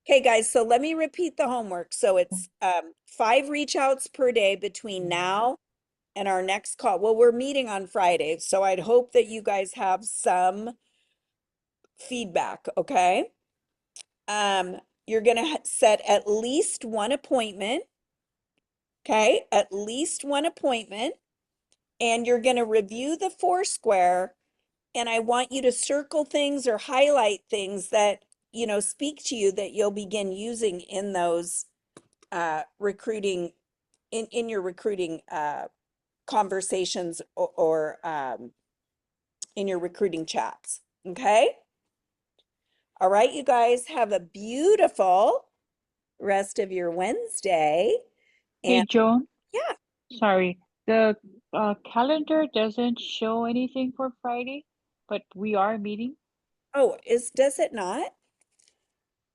Okay, guys, so let me repeat the homework. So it's 5 reach outs per day between now and our next call. Well, we're meeting on Friday, so I'd hope that you guys have some feedback, okay? You're gonna set at least one appointment, okay? At least one appointment, and you're gonna review the Foursquare, and I want you to circle things or highlight things that, speak to you that you'll begin using in those recruiting in your recruiting conversations or in your recruiting chats. Okay. All right, you guys have a beautiful rest of your Wednesday. Hey, And Joan, yeah. sorry. The calendar doesn't show anything for Friday, but we are meeting. Oh, does it not?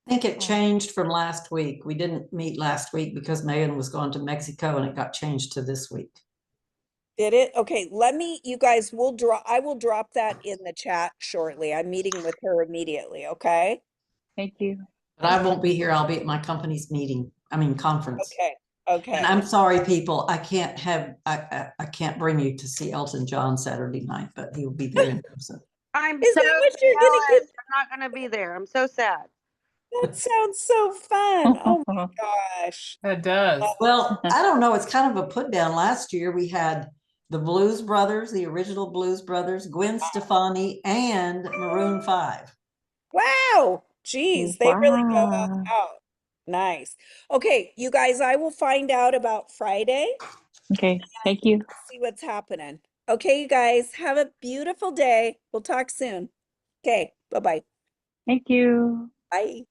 I think it Oh, changed from last week. We didn't meet last week because Megan was going to Mexico and it got changed to this week. Did it? Okay, I will drop that in the chat shortly. I'm meeting with her immediately, okay? thank you. But I won't be here. I'll be at my company's conference. Okay. And Okay. I'm sorry, people, I can't bring you to see Elton John Saturday night, but he will be there in person. I'm Is so that what you're gonna jealous. get? I'm not going to be there. I'm so sad. That sounds so fun. Oh my gosh. That does. Well, I don't know. It's kind of a put down. Last year we had The Blues Brothers, the original Blues Brothers, Gwen Stefani, and Maroon 5. Wow. Geez, they really go all Wow. out. Nice. Okay, you guys, I will find out about Friday Okay, thank you. see what's happening. Okay, you guys, have a beautiful day. We'll talk soon. Okay, bye-bye. Thank you. Bye.